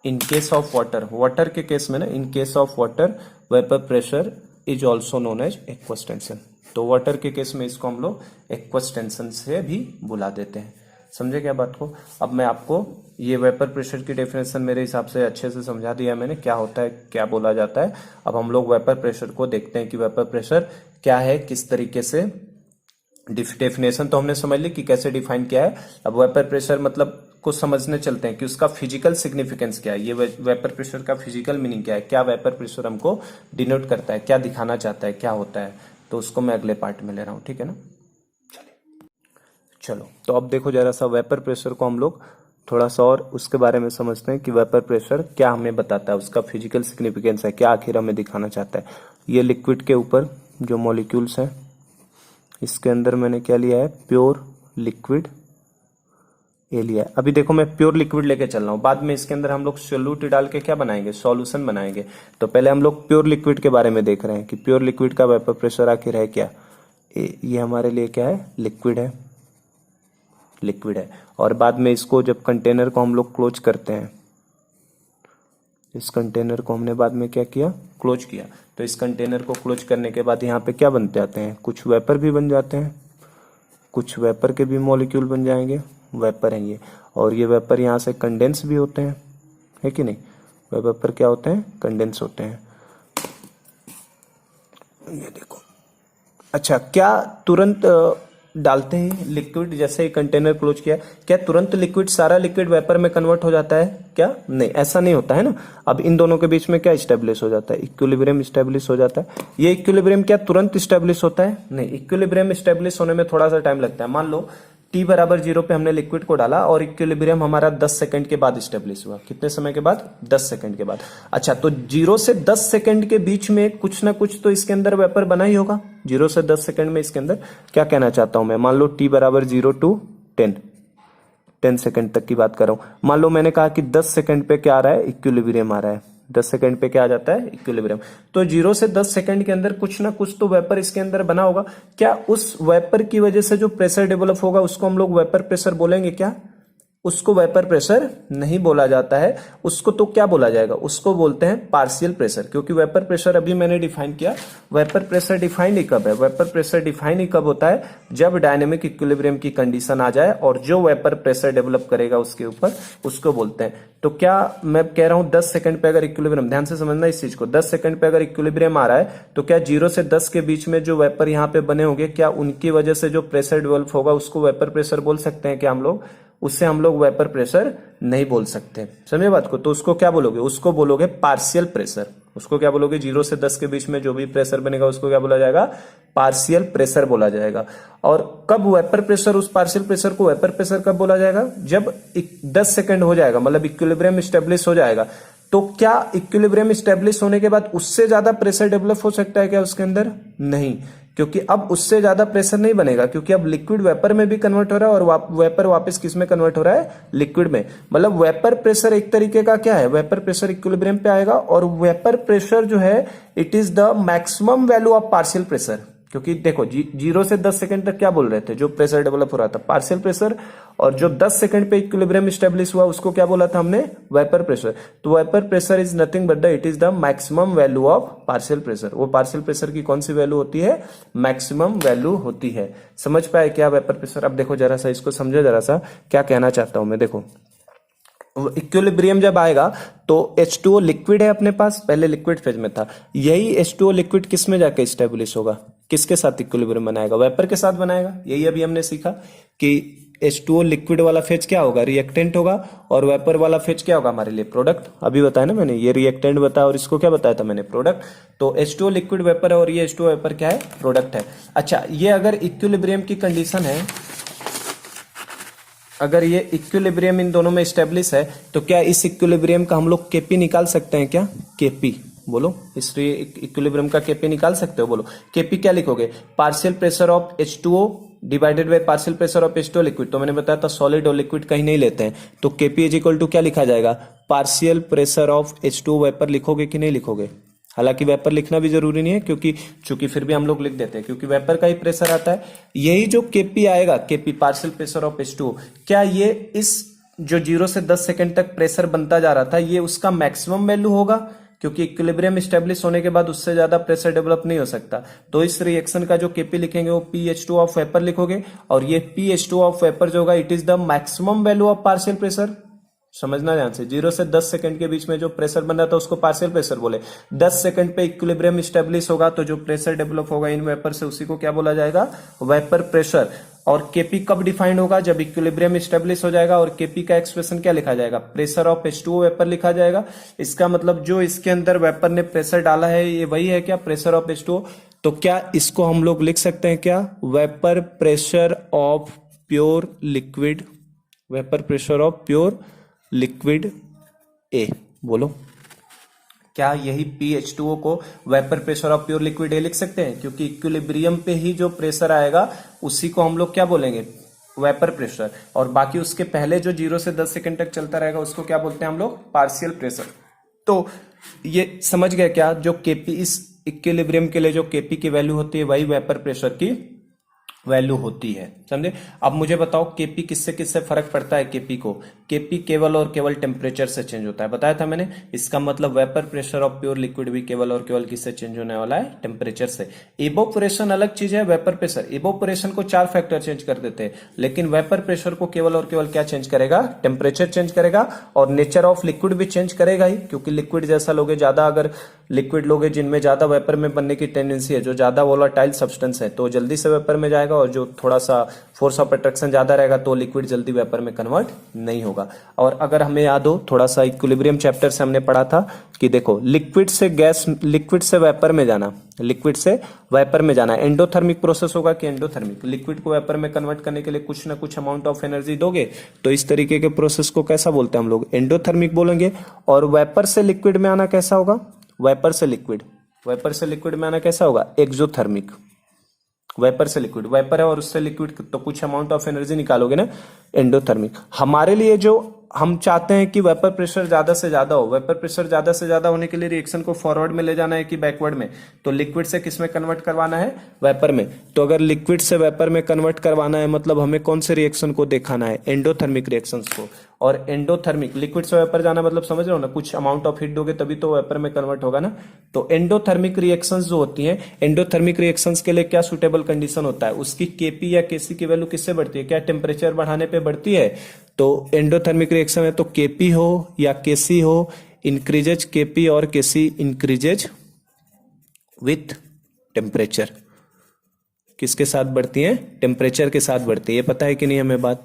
In case of water, water के केस में ना, in case of water vapour pressure is also known as aqueous tension. तो वाटर के केस में इसको हम लोग एक्वस टेंशन से भी बुला देते हैं। समझे क्या बात को? अब मैं आपको ये वेपर प्रेशर की डेफिनेशन मेरे हिसाब से अच्छे से समझा दिया मैंने, क्या होता है, क्या बोला जाता है। अब हम लोग वेपर प्रेशर को देखते हैं कि वेपर प्रेशर क्या है, किस तरीके से। डेफिनेशन तो हमने समझ ली कि कैसे डिफाइन किया है। अब वेपर प्रेशर मतलब को समझने चलते हैं कि उसका फिजिकल सिग्निफिकेंस क्या है, ये वेपर प्रेशर का फिजिकल मीनिंग क्या है, क्या वेपर प्रेशर हमको डिनोट करता है, क्या दिखाना चाहता है, क्या होता है। तो उसको मैं अगले पार्ट में ले रहा हूं, ठीक है ना। चलो तो अब देखो जरा सा वेपर प्रेशर को हम लोग थोड़ा सा और उसके बारे में समझते हैं कि वेपर प्रेशर क्या हमें बताता है, उसका फिजिकल सिग्निफिकेंस है, क्या आखिर हमें दिखाना चाहता है। ये लिक्विड के ऊपर जो मॉलिक्यूल्स हैं, इसके अंदर मैंने क्या लिया है? प्योर लिक्विड ए लिया है। अभी देखो मैं प्योर लिक्विड लेके चल रहा हूँ, बाद में इसके अंदर हम लोग सोल्यूट डाल के क्या बनाएंगे? सॉल्यूशन बनाएंगे। तो पहले हम लोग प्योर लिक्विड के बारे में देख रहे हैं कि प्योर लिक्विड का वेपर प्रेशर आखिर है क्या। ये हमारे लिए क्या है? लिक्विड है, लिक्विड है। और बाद में इसको जब कंटेनर को हम लोग क्लोज करते हैं, इस कंटेनर को हमने बाद में क्या किया? क्लोज किया। तो इस कंटेनर को क्लोज करने के बाद यहाँ पे क्या बनते जाते हैं? कुछ वेपर भी बन जाते हैं, कुछ वेपर के भी मॉलिक्यूल बन जाएंगे, वेपर है ये। और ये वेपर यहाँ से कंडेंस भी होते हैं, है कि नहीं? वेपर क्या होते हैं? कंडेंस होते हैं। ये देखो, अच्छा क्या तुरंत डालते हैं लिक्विड, जैसे ही कंटेनर क्लोज किया, क्या तुरंत लिक्विड, सारा लिक्विड वेपर में कन्वर्ट हो जाता है क्या? नहीं, ऐसा नहीं होता है ना। अब इन दोनों के बीच में क्या स्टेब्लिश हो जाता है? इक्विलिब्रियम स्टेब्लिश हो जाता है। ये इक्विलिब्रियम क्या तुरंत स्टेब्लिश होता है? नहीं, इक्विलिब्रियम स्टेब्लिश होने में थोड़ा सा टाइम लगता है। मान लो t बराबर 0 पे हमने लिक्विड को डाला और इक्विलिब्रियम हमारा 10 सेकंड के बाद स्टेब्लिश हुआ। कितने समय के बाद? 10 सेकंड के बाद। अच्छा, तो 0 से 10 सेकंड के बीच में कुछ ना कुछ तो इसके अंदर वेपर बना ही होगा। 0 से 10 सेकंड में इसके अंदर क्या कहना चाहता हूं मैं? मान लो t बराबर 0 to 10 सेकंड तक की बात कर रहा हूं। मान लो मैंने कहा कि 10 सेकंड पे क्या आ रहा है? इक्विलिब्रियम आ रहा है। 10 सेकंड पे क्या आ जाता है? इक्विलिब्रियम। तो 0 से 10 सेकंड के अंदर कुछ ना कुछ तो वेपर इसके अंदर बना होगा। क्या उस वेपर की वजह से जो प्रेशर डेवलप होगा उसको हम लोग वेपर प्रेशर बोलेंगे क्या? उसको वेपर प्रेशर नहीं बोला जाता है। उसको तो क्या बोला जाएगा? उसको बोलते हैं पार्शियल प्रेशर। क्योंकि वेपर प्रेशर अभी मैंने डिफाइन किया, वेपर प्रेशर डिफाइंड ही कब है? वेपर प्रेशर डिफाइन ही कब होता है? जब डायनेमिक इक्विलिब्रियम की कंडीशन आ जाए और जो वेपर प्रेशर डेवलप करेगा उसके ऊपर, उसको बोलते हैं। तो क्या मैं कह रहा हूं 10 सेकंड पे अगर इक्विलिब्रियम, ध्यान से समझना इस चीज को, 10 सेकंड पे अगर इक्विलिब्रियम आ रहा है तो क्या 0 से 10 के बीच में जो वेपर यहाँ पे बने होंगे, क्या उनकी वजह से जो प्रेशर डेवलप होगा उसको वेपर प्रेशर बोल सकते हैं क्या हम लोग? उससे हम लोग वेपर प्रेशर नहीं बोल सकते। समझे बात को? तो उसको क्या बोलोगे? उसको बोलोगे पार्शियल प्रेशर। उसको क्या बोलोगे? 0 से 10 के बीच में जो भी प्रेशर बनेगा उसको क्या बोला जाएगा? पार्शियल प्रेशर बोला जाएगा। और कब वेपर प्रेशर, उस पार्शियल प्रेशर को वेपर प्रेशर कब बोला जाएगा? जब 10 सेकंड हो जाएगा, मतलब इक्विलिब्रियम स्टेब्लिश हो जाएगा। तो क्या इक्विलिब्रियम स्टेब्लिश होने के बाद उससे ज्यादा प्रेशर डेवलप हो सकता है क्या उसके अंदर? नहीं, क्योंकि अब उससे ज्यादा प्रेशर नहीं बनेगा, क्योंकि अब लिक्विड वेपर में भी कन्वर्ट हो रहा है और वेपर वापस किस में कन्वर्ट हो रहा है? लिक्विड में। मतलब वेपर प्रेशर एक तरीके का क्या है? वेपर प्रेशर इक्विलिब्रियम पे आएगा, और वेपर प्रेशर जो है it is the maximum value of partial pressure. क्योंकि देखो 0 से 10 सेकंड तक क्या बोल रहे थे? जो प्रेशर डेवलप हो रहा था पार्शियल प्रेशर, और जो 10 सेकंड पे इक्विलिब्रियम स्टेब्लिश हुआ उसको क्या बोला था हमने? Vapour pressure. तो vapour pressure is nothing but the it is the maximum value of partial pressure. वो पार्शियल प्रेशर की कौन सी वैल्यू होती है? मैक्सिमम वैल्यू होती है। समझ पाए क्या वेपर प्रेशर? अब देखो जरा सा इसको समझो, जरा सा क्या कहना चाहता हूं मैं। देखो इक्विलिब्रियम जब आएगा तो H2O लिक्विड है अपने पास, पहले लिक्विड फेज में था। यही H2O लिक्विड किस में जाके स्टेब्लिश होगा? किसके साथ इक्विलिब्रियम बनाएगा? वेपर के साथ बनाएगा। यही अभी हमने सीखा कि H2O लिक्विड वाला फेज क्या होगा? रिएक्टेंट होगा, और वेपर वाला फेज क्या होगा हमारे लिए? प्रोडक्ट। अभी बताया ना मैंने, ये रिएक्टेंट बताया और इसको क्या बताया था मैंने? प्रोडक्ट। तो H2O लिक्विड वेपर है और ये H2O वेपर क्या है? प्रोडक्ट है। अच्छा, ये अगर इक्विलिब्रियम की कंडीशन है, अगर ये इक्विलिब्रियम इन दोनों में स्टेब्लिश है, तो क्या इस इक्विलिब्रियम का हम लोग केपी निकाल सकते हैं क्या? केपी बोलो, इस इक्विलिब्रियम का केपी निकाल सकते हो? बोलो केपी क्या लिखोगे? Partial pressure of H2O divided by partial pressure of H2O liquid. तो मैंने बताया था सॉलिड और लिक्विड कहीं नहीं लेते हैं, तो केपी इज इक्वल टू क्या लिखा जाएगा? Partial pressure of H2O vapour लिखोगे कि नहीं लिखोगे? हालांकि वेपर लिखना भी जरूरी नहीं है, क्योंकि चूंकि फिर भी हम लोग लिख देते हैं, क्योंकि वेपर का ही प्रेशर आता है। यही जो केपी आएगा, KP partial pressure of H2O, क्या ये इस जो 0 से 10 सेकंड तक प्रेशर बनता जा रहा था, ये उसका मैक्सिमम वैल्यू होगा? क्योंकि इक्विलिब्रियम स्टेब्लिश होने के बाद उससे ज्यादा प्रेशर डेवलप नहीं हो सकता। तो इस रिएक्शन का जो केपी लिखेंगे वो PH2 ऑफ वेपर लिखोगे, और ये PH2 ऑफ वेपर जो होगा it is the maximum value of partial pressure. समझना ध्यान से, 0 से 10 सेकंड के बीच में जो प्रेशर बन रहा था उसको पार्शियल प्रेशर बोले। 10 सेकंड पे इक्विलिब्रियम स्टेब्लिश होगा तो जो प्रेशर डेवलप होगा इन वेपर से उसी को क्या बोला जाएगा? Vapour pressure. और केपी कब डिफाइंड होगा? जब इक्विलिब्रियम स्टेब्लिश हो जाएगा, और केपी का एक्सप्रेशन क्या लिखा जाएगा? प्रेशर ऑफ H2O वेपर लिखा जाएगा। इसका मतलब जो इसके अंदर वेपर ने प्रेशर डाला है ये वही है क्या? Pressure of H2O। तो क्या इसको हम लोग लिख सकते हैं क्या? Vapour pressure of pure liquid, vapour pressure of pure liquid A. बोलो क्या यही PH2O को vapour pressure of pure liquid A लिख सकते हैं? क्योंकि इक्विलिब्रियम पे ही जो प्रेशर आएगा उसी को हम लोग क्या बोलेंगे? Vapour pressure. और बाकी उसके पहले जो 0 से 10 सेकंड तक चलता रहेगा उसको क्या बोलते हैं हम लोग? Partial pressure. तो ये समझ गए क्या? जो केपी इस इक्विलिब्रियम के लिए जो केपी की वैल्यू होती है वही वेपर प्रेशर की वैल्यू होती है। समझे? अब मुझे बताओ केपी किससे किससे फर्क पड़ता है? केपी को, केपी केवल और केवल टेम्परेचर से चेंज होता है, बताया था मैंने। इसका मतलब vapour pressure of pure liquid भी केवल और केवल किससे चेंज होने वाला है? टेम्परेचर से। इवोपोरेशन अलग चीज है, वेपर प्रेशर। इवोपोरेशन को 4 फैक्टर चेंज कर देते हैं, लेकिन वेपर प्रेशर को केवल और केवल क्या चेंज करेगा? टेम्परेचर चेंज करेगा, और नेचर ऑफ लिक्विड भी चेंज करेगा ही, क्योंकि लिक्विड जैसा लोगे ज्यादा, अगर लिक्विड लोगे जिनमें ज्यादा वेपर में बनने की टेंडेंसी है, जो ज्यादा वोलाटाइल सब्सटेंस है, तो जल्दी से वेपर में जाएगा, और जो थोड़ा सा फोर्स ऑफ अट्रैक्शन ज्यादा रहेगा तो लिक्विड जल्दी वेपर में कन्वर्ट नहीं होगा। और अगर हमें याद हो, थोड़ा सा इक्विलिब्रियम चैप्टर से हमने पढ़ा था कि देखो लिक्विड से गैस, लिक्विड से वेपर में जाना, लिक्विड से वेपर में जाना एंडोथर्मिक प्रोसेस होगा कि एंडोथर्मिक? लिक्विड को वेपर में कन्वर्ट करने के लिए कुछ ना कुछ अमाउंट ऑफ एनर्जी दोगे, तो इस तरीके के प्रोसेस को कैसा बोलते हैं हम लोग? एंडोथर्मिक बोलेंगे। और वेपर से लिक्विड में आना कैसा होगा? वेपर से लिक्विड, वेपर से लिक्विड में आना कैसा होगा? एक्सोथर्मिक। वेपर से लिक्विड, वेपर है और उससे लिक्विड, तो कुछ अमाउंट ऑफ एनर्जी निकालोगे ना, एंडोथर्मिक। हमारे लिए जो हम चाहते हैं कि वेपर प्रेशर ज्यादा से ज्यादा हो, वेपर प्रेशर ज्यादा से ज्यादा होने के लिए रिएक्शन को फॉरवर्ड में ले जाना है कि बैकवर्ड में? तो लिक्विड से किस में कन्वर्ट करवाना है? वेपर में। तो अगर लिक्विड से वेपर में कन्वर्ट करवाना है मतलब हमें कौन से रिएक्शन को दिखाना है? एंडोथर्मिक रिएक्शंस को। और एंडोथर्मिक, लिक्विड से वेपर जाना मतलब समझ रहे हो ना, कुछ अमाउंट ऑफ हीट दोगे तभी तो वेपर में कन्वर्ट होगा ना। तो एंडोथर्मिक रिएक्शंस जो होती हैं, एंडोथर्मिक रिएक्शंस के लिए क्या सुटेबल कंडीशन होता है? उसकी केपी या केसी की वैल्यू किससे बढ़ती है? क्या टेम्परेचर बढ़ाने पे बढ़ती है? तो एंडोथर्मिक रिएक्शन है तो केपी हो या केसी हो, इंक्रीजेज केपी और केसी इंक्रीजेज विथ टेम्परेचर। किसके साथ बढ़ती है? टेम्परेचर के साथ बढ़ती है। ये पता है कि नहीं हमें बात?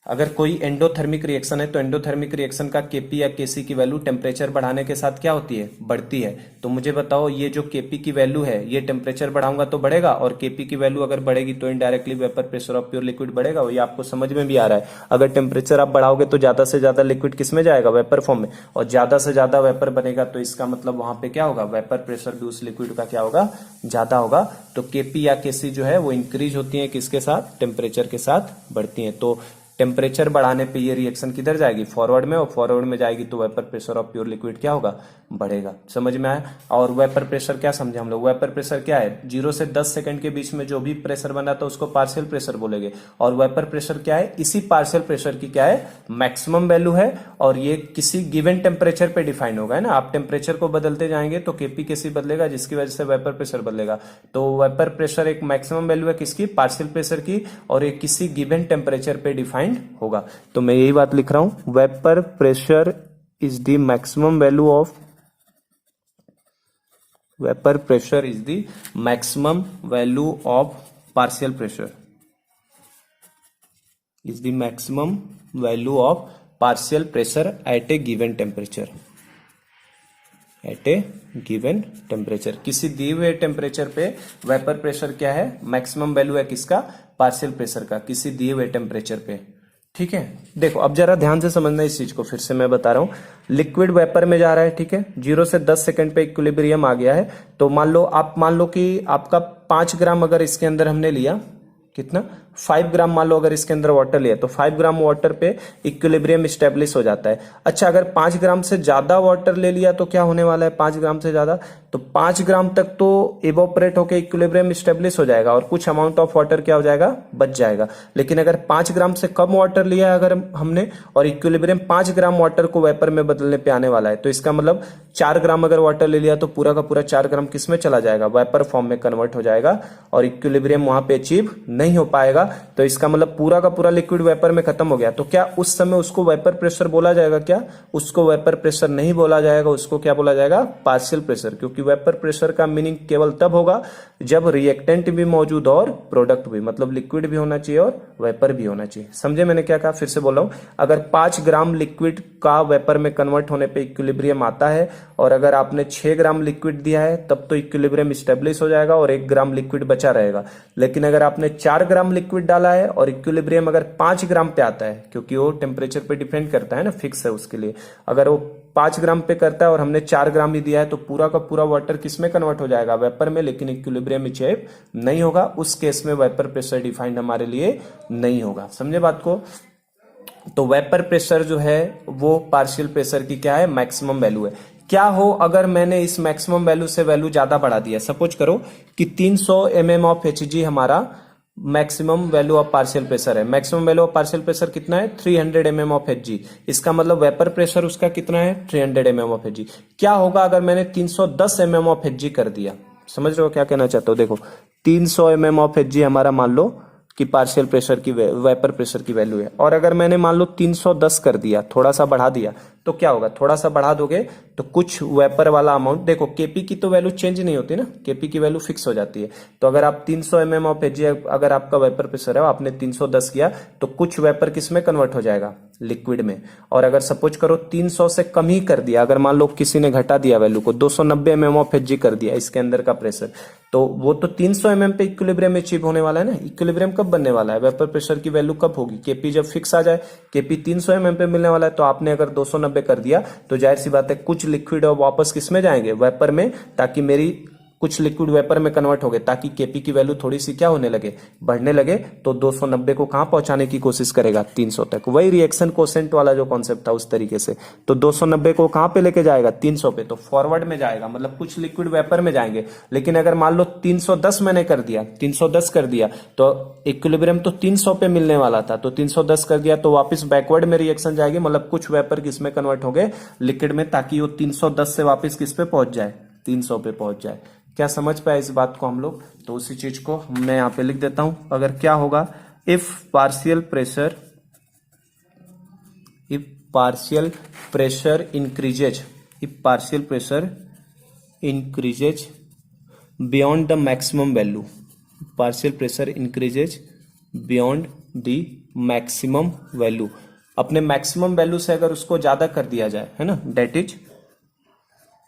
अगर कोई एंडोथर्मिक रिएक्शन है तो एंडोथर्मिक रिएक्शन का केपी या केसी की वैल्यू टेम्परेचर बढ़ाने के साथ क्या होती है, बढ़ती है। तो मुझे बताओ ये जो केपी की वैल्यू है ये टेम्परेचर बढ़ाऊंगा तो बढ़ेगा, और केपी की वैल्यू अगर बढ़ेगी तो indirectly vapour pressure of pure liquid बढ़ेगा। ये आपको समझ में भी आ रहा है। अगर टेम्परेचर आप बढ़ाओगे तो ज्यादा से ज्यादा लिक्विड किस में जाएगा, वेपर फॉर्म में, और ज्यादा से ज्यादा वेपर बनेगा तो इसका मतलब वहां पे क्या होगा, वेपर प्रेशर भी उस लिक्विड का क्या होगा, ज्यादा होगा। तो केपी या केसी जो है वो इंक्रीज होती है किसके साथ, टेम्परेचर के साथ बढ़ती है। तो टेम्परेचर बढ़ाने पे ये रिएक्शन किधर जाएगी, फॉरवर्ड में, और फॉरवर्ड में जाएगी तो vapour pressure of pure liquid क्या होगा, बढ़ेगा। समझ में आया। और वेपर प्रेशर क्या समझे हम लोग, वेपर प्रेशर क्या है, 0 से 10 सेकंड के बीच में जो भी प्रेशर बना था उसको पार्शियल प्रेशर बोलेंगे। और वेपर प्रेशर क्या है, इसी पार्शियल प्रेशर की क्या है, मैक्सिमम वैल्यू है, और ये किसी गिवन टेम्परेचर पे डिफाइन होगा, है ना। आप टेम्परेचर को बदलते जाएंगे तो केपी केसी बदलेगा, जिसकी वजह से वेपर प्रेशर बदलेगा। तो वेपर प्रेशर एक मैक्सिमम वैल्यू है किसकी, पार्शियल प्रेशर की, और एक किसी गिवन टेम्परेचर पे डिफाइंड होगा। तो मैं यही बात लिख रहा हूं, vapour pressure is the maximum value of, vapour pressure is the maximum value of partial pressure, is the maximum value of partial pressure at a given temperature, at a given temperature. किसी दिए हुए टेम्परेचर पे वेपर प्रेशर क्या है, मैक्सिमम वैल्यू है किसका, पार्शियल प्रेशर का, किसी दिए हुए टेम्परेचर पे। ठीक है, देखो अब जरा ध्यान से समझना इस चीज को, फिर से मैं बता रहा हूं। लिक्विड वेपर में जा रहा है, ठीक है, 0 से 10 सेकंड पे इक्विलिब्रियम आ गया है। तो मान लो कि आपका 5 ग्राम अगर इसके अंदर हमने लिया, कितना, 5 ग्राम मान लो अगर इसके अंदर वाटर लिया, तो 5 ग्राम वाटर पे इक्विलिब्रियम स्टेब्लिश हो जाता है। अच्छा, अगर 5 ग्राम से ज्यादा वाटर ले लिया तो क्या होने वाला है, 5 ग्राम से ज्यादा, तो 5 ग्राम तक तो इवोपरेट होकर इक्विलिब्रियम स्टेब्लिश हो जाएगा, और कुछ अमाउंट ऑफ वाटर क्या हो जाएगा, बच जाएगा। लेकिन अगर 5 ग्राम से कम वाटर लिया है अगर हमने, और इक्विलिब्रियम 5 ग्राम वाटर को वेपर में बदलने पे आने वाला है, तो इसका मतलब 4 ग्राम अगर वाटर ले लिया तो पूरा का पूरा 4 ग्राम किस में चला जाएगा, वेपर फॉर्म में कन्वर्ट हो जाएगा, और इक्विलिब्रियम वहां पे अचीव नहीं हो पाएगा। तो इसका मतलब पूरा का पूरा लिक्विड वेपर में खत्म हो गया। तो क्या उस समय उसको वेपर प्रेशर बोला जाएगा, क्या उसको वेपर प्रेशर नहीं बोला जाएगा, उसको क्या बोला जाएगा, पार्शियल प्रेशर। क्योंकि वेपर प्रेशर का मीनिंग केवल तब होगा जब रिएक्टेंट भी मौजूद और प्रोडक्ट भी, मतलब लिक्विड भी होना चाहिए और वेपर भी होना चाहिए। समझे मैंने क्या कहा, फिर से बोल रहा हूं। अगर 5 ग्राम लिक्विड का वेपर में कन्वर्ट होने पे इक्विलिब्रियम आता है, और अगर आपने 6 ग्राम लिक्विड दिया है तब तो इक्विलिब्रियम स्टेब्लिश हो जाएगा और 1 ग्राम लिक्विड बचा रहेगा। लेकिन अगर आपने 4 ग्राम लिक्विड डाला है और इक्विलिब्रियम अगर 5 ग्राम पे आता है, क्योंकि वो टेम्परेचर पे डिपेंड करता है ना, फिक्स है उसके लिए, अगर वो 5 ग्राम पे करता है और हमने 4 ग्राम ही दिया है, तो पूरा का पूरा वाटर किस में कन्वर्ट हो जाएगा, वेपर में, लेकिन इक्विलिब्रियम अचीव नहीं होगा। उस केस में वेपर प्रेशर डिफाइंड हमारे लिए नहीं होगा। समझे बात को। तो वेपर प्रेशर जो है वो पार्शियल प्रेशर की क्या है, मैक्सिमम वैल्यू है। क्या हो अगर मैंने इस मैक्सिमम वैल्यू से वैल्यू ज्यादा बढ़ा दिया, सपोज करो कि 300 mm ऑफ Hg हमारा maximum value of partial pressure है। Maximum value of partial pressure कितना है, 300 mm ऑफ Hg। इसका मतलब वेपर प्रेशर उसका कितना है, 300 mm ऑफ Hg। क्या होगा अगर मैंने 310 mm ऑफ Hg कर दिया, समझ रहे हो क्या कहना चाहते हो। देखो 300 mm ऑफ Hg हमारा मान लो कि पार्शियल प्रेशर की, वेपर प्रेशर की वैल्यू है, और अगर मैंने मान लो 310 कर दिया, थोड़ा सा बढ़ा दिया, तो क्या होगा, थोड़ा सा बढ़ा दोगे तो कुछ वेपर वाला अमाउंट, देखो केपी की तो वैल्यू चेंज नहीं होती ना, केपी की वैल्यू फिक्स हो जाती है। तो अगर आप 300 mm ऑफ Hg अगर आपका वेपर प्रेशर है, आपने 310 किया, तो कुछ वेपर किस में कन्वर्ट हो जाएगा, लिक्विड में। और अगर सपोज करो 300 से कम ही कर दिया, अगर मान लो किसी ने घटा दिया वैल्यू को, 290 mm ऑफ Hg कर दिया इसके अंदर का प्रेशर, तो वो तो 300 mm पे इक्विलिब्रियम अचीव होने वाला है ना। इक्विलिब्रियम कब बनने वाला है, वेपर प्रेशर की वैल्यू कब होगी, केपी जब फिक्स आ जाए, केपी 300 mm पे मिलने वाला है। तो आपने अगर 290 कर दिया तो जाहिर सी बात है कुछ लिक्विड और वापस किस में जाएंगे, वेपर में, ताकि मेरी कुछ लिक्विड वेपर में कन्वर्ट हो गए, ताकि केपी की वैल्यू थोड़ी सी क्या होने लगे, बढ़ने लगे। तो 290 को कहां पहुंचाने की कोशिश करेगा, 300 तक। वही रिएक्शन कोसेंट वाला जो कॉन्सेप्ट था उस तरीके से। तो 290 को कहां पे लेके जाएगा, 300 पे, तो फॉरवर्ड में जाएगा, मतलब कुछ लिक्विड वेपर में जाएंगे। लेकिन अगर मान लो 310 मैंने कर दिया, 310 कर दिया, तो इक्विलिब्रियम तो 300 पे मिलने वाला था, तो 310 कर दिया तो वापस बैकवर्ड में रिएक्शन जाएगी, मतलब कुछ वेपर किसमें कन्वर्ट हो गए, लिक्विड में, ताकि वो 310 से वापस किस पे पहुंच जाए, 300 पे पहुंच जाए। क्या समझ पाए इस बात को हम लोग। तो उसी चीज को मैं यहां पे लिख देता हूं। अगर क्या होगा, if partial pressure increases beyond the maximum value, partial pressure increases beyond the maximum value, अपने मैक्सिमम वैल्यू से अगर उसको ज्यादा कर दिया जाए, है ना, दैट इज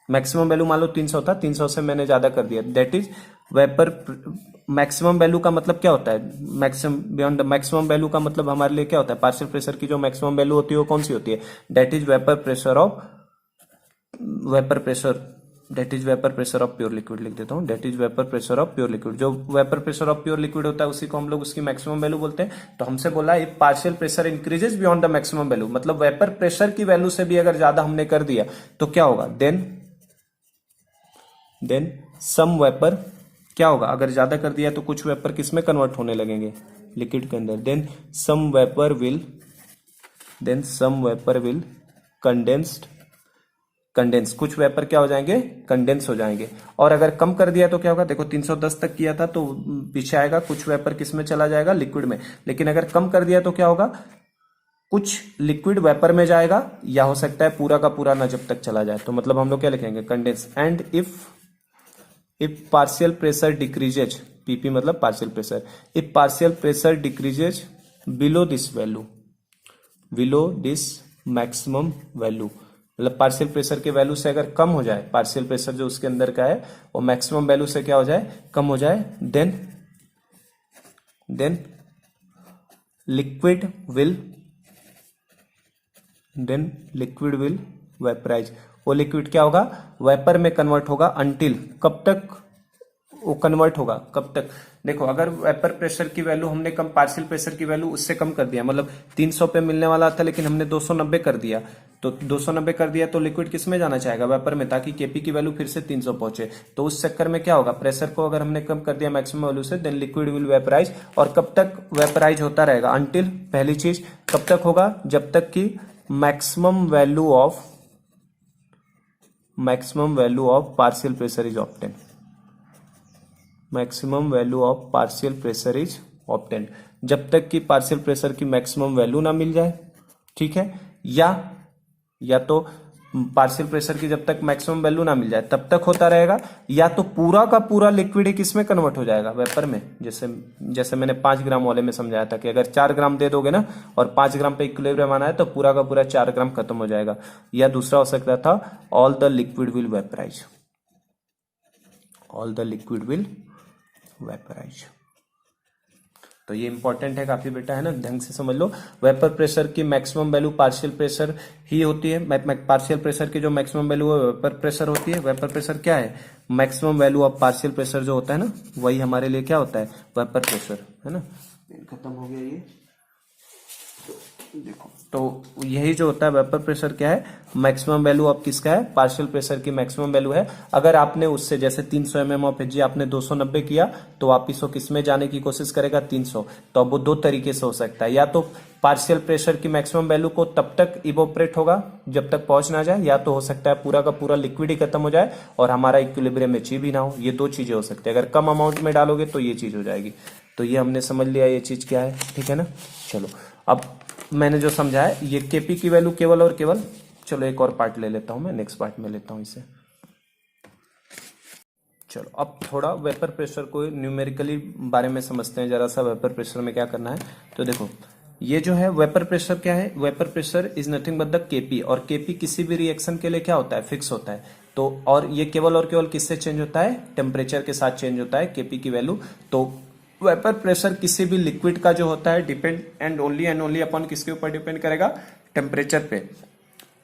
मैक्सिमम वैल्यू मान लो 300 था, 300 से मैंने ज्यादा कर दिया, that is vapour. Maximum value का मतलब क्या होता है, maximum beyond the maximum value का मतलब हमारे लिए क्या होता है, पार्शियल प्रेशर की जो मैक्सिमम वैल्यू होती है वो कौन सी होती है, that is vapour pressure of vapour pressure that is vapour pressure of pure liquid, लिख देता हूं, that is vapour pressure of pure liquid. जो vapour pressure of pure liquid होता है उसी को हम लोग उसकी मैक्सिमम वैल्यू बोलते हैं। तो हमसे बोला if partial pressure increases beyond the maximum value, मतलब वेपर प्रेशर की वैल्यू से भी अगर ज्यादा हमने कर दिया तो क्या होगा, देन सम वेपर क्या होगा, अगर ज्यादा कर दिया तो कुछ वेपर किस में कन्वर्ट होने लगेंगे, लिक्विड के अंदर, then some vapour will condense, कुछ वेपर क्या हो जाएंगे, कंडेंस हो जाएंगे। और अगर कम कर दिया तो क्या होगा, देखो 310 तक किया था तो पीछे आएगा, कुछ वेपर किस में चला जाएगा, लिक्विड में। लेकिन अगर कम कर दिया तो क्या होगा, कुछ लिक्विड वेपर में जाएगा, या हो सकता है पूरा का पूरा ना जब तक चला जाए। तो मतलब हम लोग क्या लिखेंगे, condense. And if partial pressure decreases, PP मतलब partial pressure, if partial pressure decreases below this maximum value, मतलब पार्शियल प्रेशर के वैल्यू से अगर कम हो जाए, पार्शियल प्रेशर जो उसके अंदर का है वो मैक्सिमम वैल्यू से क्या हो जाए, कम हो जाए, देन लिक्विड विल वेपराइज, वो लिक्विड क्या होगा, वेपर में कन्वर्ट होगा, अंटिल, कब तक वो कन्वर्ट होगा, कब तक, देखो अगर वेपर प्रेशर की वैल्यू हमने कम, पार्शियल प्रेशर की वैल्यू उससे कम कर दिया, मतलब 300 पे मिलने वाला था लेकिन हमने 290 कर दिया, तो 290 कर दिया तो लिक्विड किस में जाना चाहेगा, वेपर में, ताकि केपी की वैल्यू फिर से 300 पहुंचे। तो उस चक्कर में क्या होगा, प्रेशर को अगर हमने कम कर दिया मैक्सिमम वैल्यू से, देन लिक्विड विल वेपराइज। और कब तक वेपराइज होता रहेगा, अंटिल, पहली चीज कब तक होगा, जब तक कि maximum value of partial pressure is obtain, maximum value of partial pressure is obtain, जब तक कि पार्शियल प्रेशर की मैक्सिमम वैल्यू ना मिल जाए, ठीक है, या तो पार्शियल प्रेशर की जब तक मैक्सिमम वैल्यू ना मिल जाए तब तक होता रहेगा, या तो पूरा का पूरा लिक्विड ही किसमें कन्वर्ट हो जाएगा, वेपर में। जैसे मैंने 5 ग्राम वाले में समझाया था कि अगर 4 ग्राम दे दोगे ना और 5 ग्राम पे इक्विलिब्रियम आना है तो पूरा का पूरा 4 ग्राम खत्म हो जाएगा। या दूसरा हो सकता था all the liquid will vaporise, तो ये इंपॉर्टेंट है काफी बेटा, है ना, ढंग से समझ लो। वेपर प्रेशर की मैक्सिमम वैल्यू पार्शियल प्रेशर ही होती है, पार्शियल प्रेशर की जो मैक्सिमम वैल्यू है वेपर प्रेशर होती है। वेपर प्रेशर क्या है, maximum value of partial pressure जो होता है ना, वही हमारे लिए क्या होता है, वेपर प्रेशर, है ना। खत्म हो गया ये, देखो तो यही जो होता है वेपर प्रेशर क्या है, मैक्सिमम वैल्यू ऑफ किसका है, पार्शियल प्रेशर की मैक्सिमम वैल्यू है। अगर आपने उससे जैसे 300 mm ऑफ एच आपने 290 किया तो वापिस वो किसमें जाने की कोशिश करेगा, 300। तो अब वो दो तरीके से हो सकता है, या तो पार्शियल प्रेशर की मैक्सिमम वैल्यू को तब तक इवोपरेट होगा जब तक पहुंच ना जाए, या तो हो सकता है पूरा का पूरा लिक्विड ही खत्म हो जाए और हमारा इक्विलिब्रियम में अचीव ही ना हो। ये दो चीजें हो सकती है, अगर कम अमाउंट में डालोगे तो ये चीज हो जाएगी। तो ये हमने समझ लिया ये चीज क्या है, ठीक है ना। चलो अब मैंने जो समझा है ये केपी की वैल्यू केवल और केवल, चलो एक और पार्ट ले लेता हूं मैं, नेक्स्ट पार्ट में लेता हूं इसे। चलो अब थोड़ा वेपर प्रेशर को न्यूमेरिकली बारे में समझते हैं जरा सा, वेपर प्रेशर में क्या करना है। तो देखो ये जो है वेपर प्रेशर क्या है, vapour pressure is nothing but the KP, और केपी किसी भी रिएक्शन के लिए क्या होता है, फिक्स होता है। तो और ये केवल और केवल किससे चेंज होता है, टेम्परेचर के साथ चेंज होता है केपी की वैल्यू। तो वेपर प्रेशर किसी भी लिक्विड का जो होता है डिपेंड एंड ओनली अपॉन किसके ऊपर डिपेंड करेगा, टेम्परेचर पे।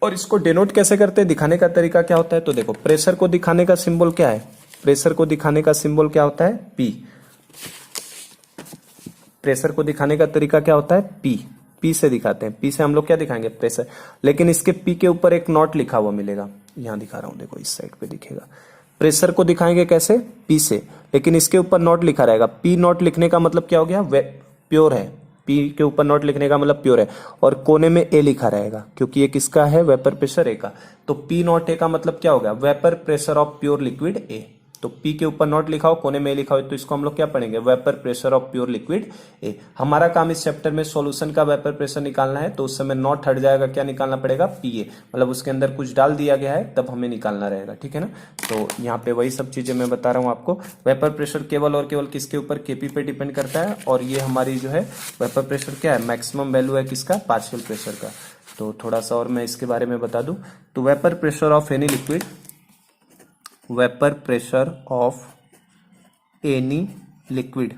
और इसको डिनोट कैसे करते हैं, दिखाने का तरीका क्या होता है। तो देखो प्रेशर को दिखाने का सिंबल क्या है, प्रेशर को दिखाने का सिंबल क्या होता है, पी। प्रेशर को दिखाने का तरीका क्या होता है, पी से दिखाते हैं। पी से हम लोग क्या दिखाएंगे, प्रेशर। लेकिन इसके पी के ऊपर एक नॉट लिखा हुआ मिलेगा, यहां दिखा रहा हूं, देखो इस साइड पे दिखेगा। प्रेशर को दिखाएंगे कैसे, पी से, लेकिन इसके ऊपर नॉट लिखा रहेगा। पी नॉट लिखने का मतलब क्या हो गया, प्योर है। पी के ऊपर नॉट लिखने का मतलब प्योर है, और कोने में ए लिखा रहेगा क्योंकि ये किसका है, वेपर प्रेशर ए का। तो पी नॉट ए का मतलब क्या हो गया, vapour pressure of pure liquid A. तो P के ऊपर नॉट लिखा हो, कोने में लिखा हो, तो इसको हम लोग क्या पढ़ेंगे, vapour pressure of pure liquid A. हमारा काम इस चैप्टर में सॉल्यूशन का वेपर प्रेशर निकालना है, तो उस समय नॉट हट जाएगा, क्या निकालना पड़ेगा, PA, मतलब उसके अंदर कुछ डाल दिया गया है तब हमें निकालना रहेगा, ठीक है ना। तो यहाँ पे वही सब चीजें मैं बता रहा हूँ आपको। वेपर प्रेशर केवल और केवल किसके ऊपर, KP पे डिपेंड करता है, और ये हमारी जो है वेपर प्रेशर क्या है, मैक्सिमम वैल्यू है किसका, पार्शियल प्रेशर का। तो थोड़ा सा और मैं इसके बारे में बता दूं, तो vapour pressure of any liquid, vapour pressure of any liquid,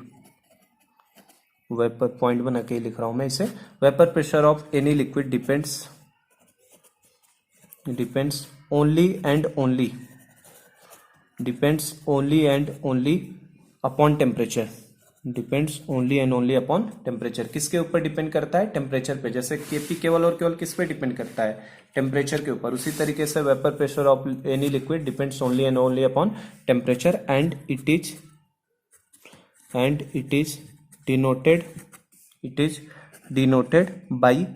vapour point बना के लिख रहा हूं मैं इसे, vapour pressure of any liquid depends only and only upon temperature, depends only and only upon temperature. किसके ऊपर डिपेंड करता है, टेम्परेचर पे। जैसे KP केवल और केवल किस पे डिपेंड करता है, टेम्परेचर के ऊपर, उसी तरीके से vapour pressure of any liquid depends only and only upon temperature, and it is denoted by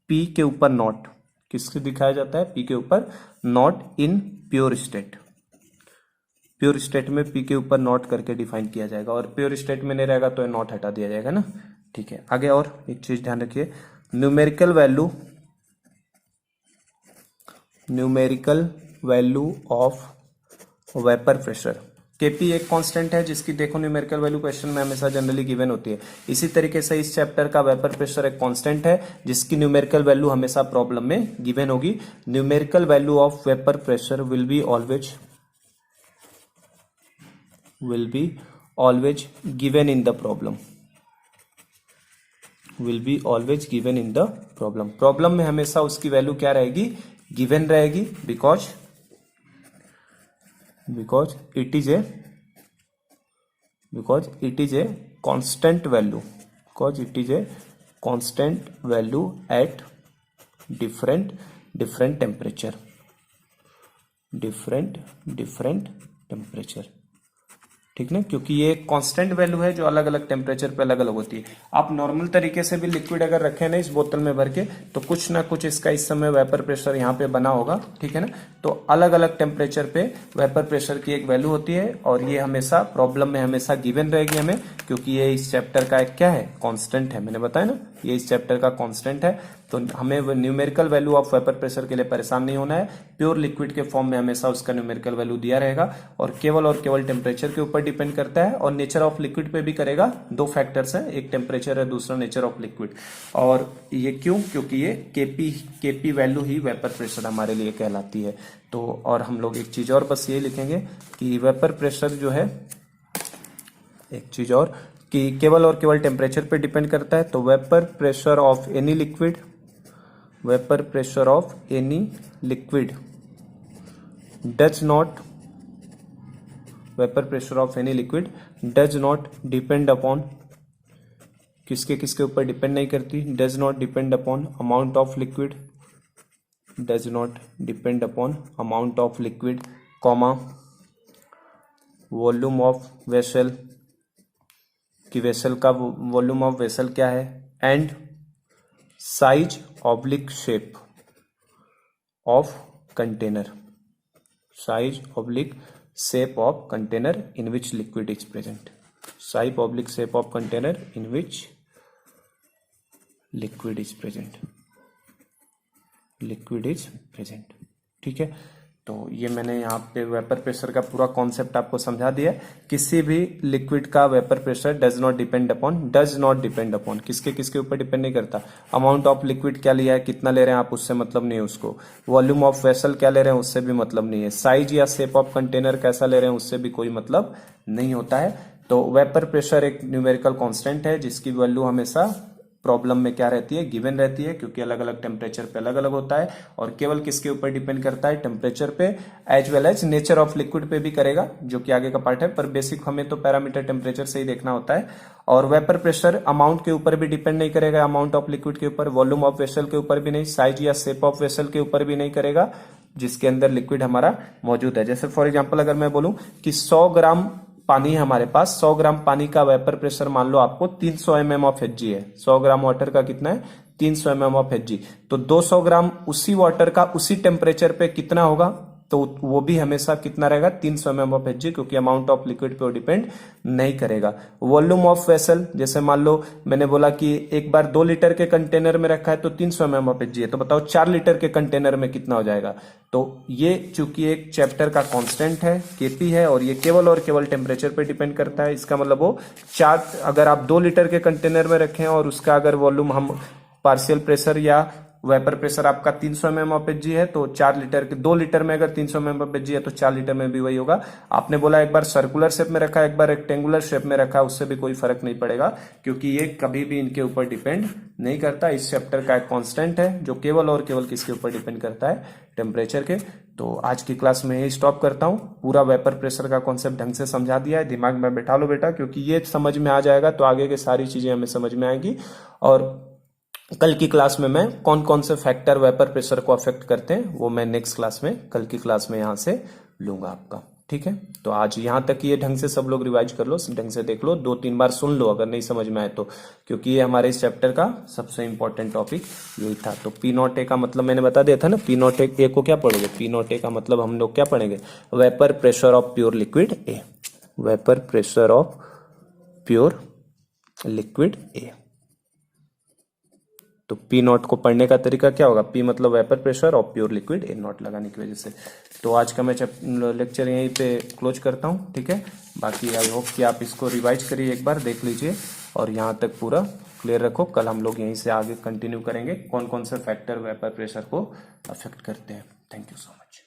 P के ऊपर नॉट, किसके दिखाया जाता है, P के ऊपर not in pure state. Pure state में P के ऊपर नॉट करके डिफाइन किया जाएगा, और प्योर स्टेट में नहीं रहेगा तो नॉट हटा दिया जाएगा ना, ठीक है। आगे और एक चीज ध्यान रखिए, numerical value of vapour pressure. KP एक कांस्टेंट है जिसकी देखो न्यूमेरिकल वैल्यू क्वेश्चन में हमेशा जनरली गिवन होती है। इसी तरीके से इस चैप्टर का वेपर प्रेशर एक कांस्टेंट है जिसकी न्यूमेरिकल वैल्यू हमेशा प्रॉब्लम में गिवन होगी। Numerical value of vapour pressure will be always given in the problem, problem में हमेशा उसकी वैल्यू क्या रहेगी, गिवन रहेगी, because it is a constant value at different temperature, ठीक ना, क्योंकि ये कांस्टेंट वैल्यू है जो अलग अलग टेम्परेचर पे अलग अलग होती है। आप नॉर्मल तरीके से भी लिक्विड अगर रखें ना इस बोतल में भर के, तो कुछ ना कुछ इसका इस समय वेपर प्रेशर यहाँ पे बना होगा, ठीक है ना। तो अलग अलग टेम्परेचर पे वेपर प्रेशर की एक वैल्यू होती है, और ये हमेशा प्रॉब्लम में हमेशा गिवन रहेगी हमें, क्योंकि ये इस चैप्टर का एक क्या है, कॉन्स्टेंट है। मैंने बताया ना, ये इस चैप्टर का कॉन्स्टेंट है, तो हमें numerical value of vapour pressure के लिए परेशान नहीं होना है। प्योर लिक्विड के फॉर्म में हमेशा उसका न्यूमेरिकल वैल्यू दिया रहेगा, और केवल टेम्परेचर के ऊपर डिपेंड करता है, और नेचर ऑफ लिक्विड पे भी करेगा। दो फैक्टर्स हैं, एक टेम्परेचर है, दूसरा नेचर ऑफ लिक्विड। और ये क्यों, क्योंकि ये केपी वैल्यू ही वेपर प्रेशर हमारे लिए कहलाती है। तो और हम लोग एक चीज और बस ये लिखेंगे कि वेपर प्रेशर जो है, एक चीज और कि केवल और केवल टेम्परेचर पे डिपेंड करता है। तो vapour pressure of any liquid does not depend upon, किसके ऊपर डिपेंड नहीं करती, does not depend upon amount of liquid, comma volume of vessel, कि वेसल का वॉल्यूम ऑफ वेसल क्या है, and size oblique shape of container, in which liquid is present, liquid is present, ठीक है। तो ये मैंने यहाँ पे वेपर प्रेशर का पूरा कॉन्सेप्ट आपको समझा दिया। किसी भी लिक्विड का vapour pressure does not depend upon, किसके ऊपर डिपेंड नहीं करता। अमाउंट ऑफ लिक्विड क्या लिया है, कितना ले रहे हैं आप, उससे मतलब नहीं है उसको। वॉल्यूम ऑफ वेसल क्या ले रहे हैं, उससे भी मतलब नहीं है। साइज या शेप ऑफ कंटेनर कैसा ले रहे हैं, उससे भी कोई मतलब नहीं होता है। तो वेपर प्रेशर एक न्यूमेरिकल कांस्टेंट है जिसकी वैल्यू हमेशा प्रॉब्लम में क्या रहती है, गिवन रहती है, क्योंकि अलग अलग टेम्परेचर पे अलग अलग होता है, और केवल किसके ऊपर डिपेंड करता है, टेम्परेचर पे, as well as nature of liquid पे भी करेगा, जो कि आगे का पार्ट है। पर बेसिक हमें तो पैरामीटर टेम्परेचर से ही देखना होता है। और वेपर प्रेशर अमाउंट के ऊपर भी डिपेंड नहीं करेगा, अमाउंट ऑफ लिक्विड के ऊपर, वॉल्यूम ऑफ वेसल के ऊपर भी नहीं, साइज या शेप ऑफ वेसल के ऊपर भी नहीं करेगा जिसके अंदर लिक्विड हमारा मौजूद है। जैसे फॉर एग्जाम्पल अगर मैं बोलूं कि 100 ग्राम पानी है हमारे पास, 100 ग्राम पानी का वेपर प्रेशर मान लो आपको 300 mm ऑफ Hg है। 100 ग्राम वाटर का कितना है, 300 mm ऑफ Hg। तो 200 ग्राम उसी वाटर का उसी टेम्परेचर पे कितना होगा, तो वो भी हमेशा कितना रहेगा 300 एमएम ऑफ एच, क्योंकि अमाउंट ऑफ लिक्विड पे वो डिपेंड नहीं करेगा। वॉल्यूम ऑफ वेसल, जैसे मान लो मैंने बोला कि एक बार 2 लीटर के कंटेनर में रखा है तो 300 एमएम ऑफ एच है, तो बताओ 4 लीटर के कंटेनर में कितना हो जाएगा। तो ये चूंकि एक चैप्टर का कांस्टेंट है केपी है, और ये केवल और केवल टेम्परेचर पे डिपेंड करता है, इसका मतलब वो 4, अगर आप 2 लीटर के कंटेनर में रखें और उसका अगर वॉल्यूम हम पार्शियल प्रेशर या वेपर प्रेशर आपका 300 एमएम ऑफ एच है, तो 4 लीटर के 2 लीटर में अगर 300 एमएम ऑफ एच है तो 4 लीटर में भी वही होगा। आपने बोला एक बार सर्कुलर शेप में रखा, एक बार रेक्टेंगुलर शेप में रखा, उससे भी कोई फर्क नहीं पड़ेगा, क्योंकि ये कभी भी इनके ऊपर डिपेंड नहीं करता। इस चैप्टर का एक कांस्टेंट है जो केवल और केवल किसके ऊपर डिपेंड करता है, टेम्परेचर के। तो आज की क्लास में यही स्टॉप करता हूँ। पूरा वेपर प्रेशर का कॉन्सेप्ट ढंग से समझा दिया है, दिमाग में बैठा लो बेटा, क्योंकि ये समझ में आ जाएगा तो आगे की सारी चीजें हमें समझ में आएंगी। और कल की क्लास में मैं कौन कौन से फैक्टर वेपर प्रेशर को अफेक्ट करते हैं वो मैं नेक्स्ट क्लास में, कल की क्लास में यहां से लूंगा आपका, ठीक है। तो आज यहां तक ये ढंग से सब लोग रिवाइज कर लो, ढंग से देख लो, 2-3 बार सुन लो अगर नहीं समझ में आए तो, क्योंकि ये हमारे इस चैप्टर का सबसे इंपॉर्टेंट टॉपिक यही था। तो पी नॉट ए का मतलब मैंने बता दिया था ना, पी नॉट ए को क्या पढ़ोगे, पी नॉट ए का मतलब हम लोग क्या पढ़ेंगे, vapour pressure of pure liquid A, vapour pressure of pure liquid A. तो पी नॉट को पढ़ने का तरीका क्या होगा, पी मतलब वेपर प्रेशर और प्योर लिक्विड ए नॉट लगाने की वजह से। तो आज का मैं लेक्चर यहीं पे क्लोज करता हूँ, ठीक है। बाकी आई होप कि आप इसको रिवाइज करिए, एक बार देख लीजिए और यहाँ तक पूरा क्लियर रखो। कल हम लोग यहीं से आगे कंटिन्यू करेंगे कौन कौन से फैक्टर वेपर प्रेशर को अफेक्ट करते हैं। Thank you so much.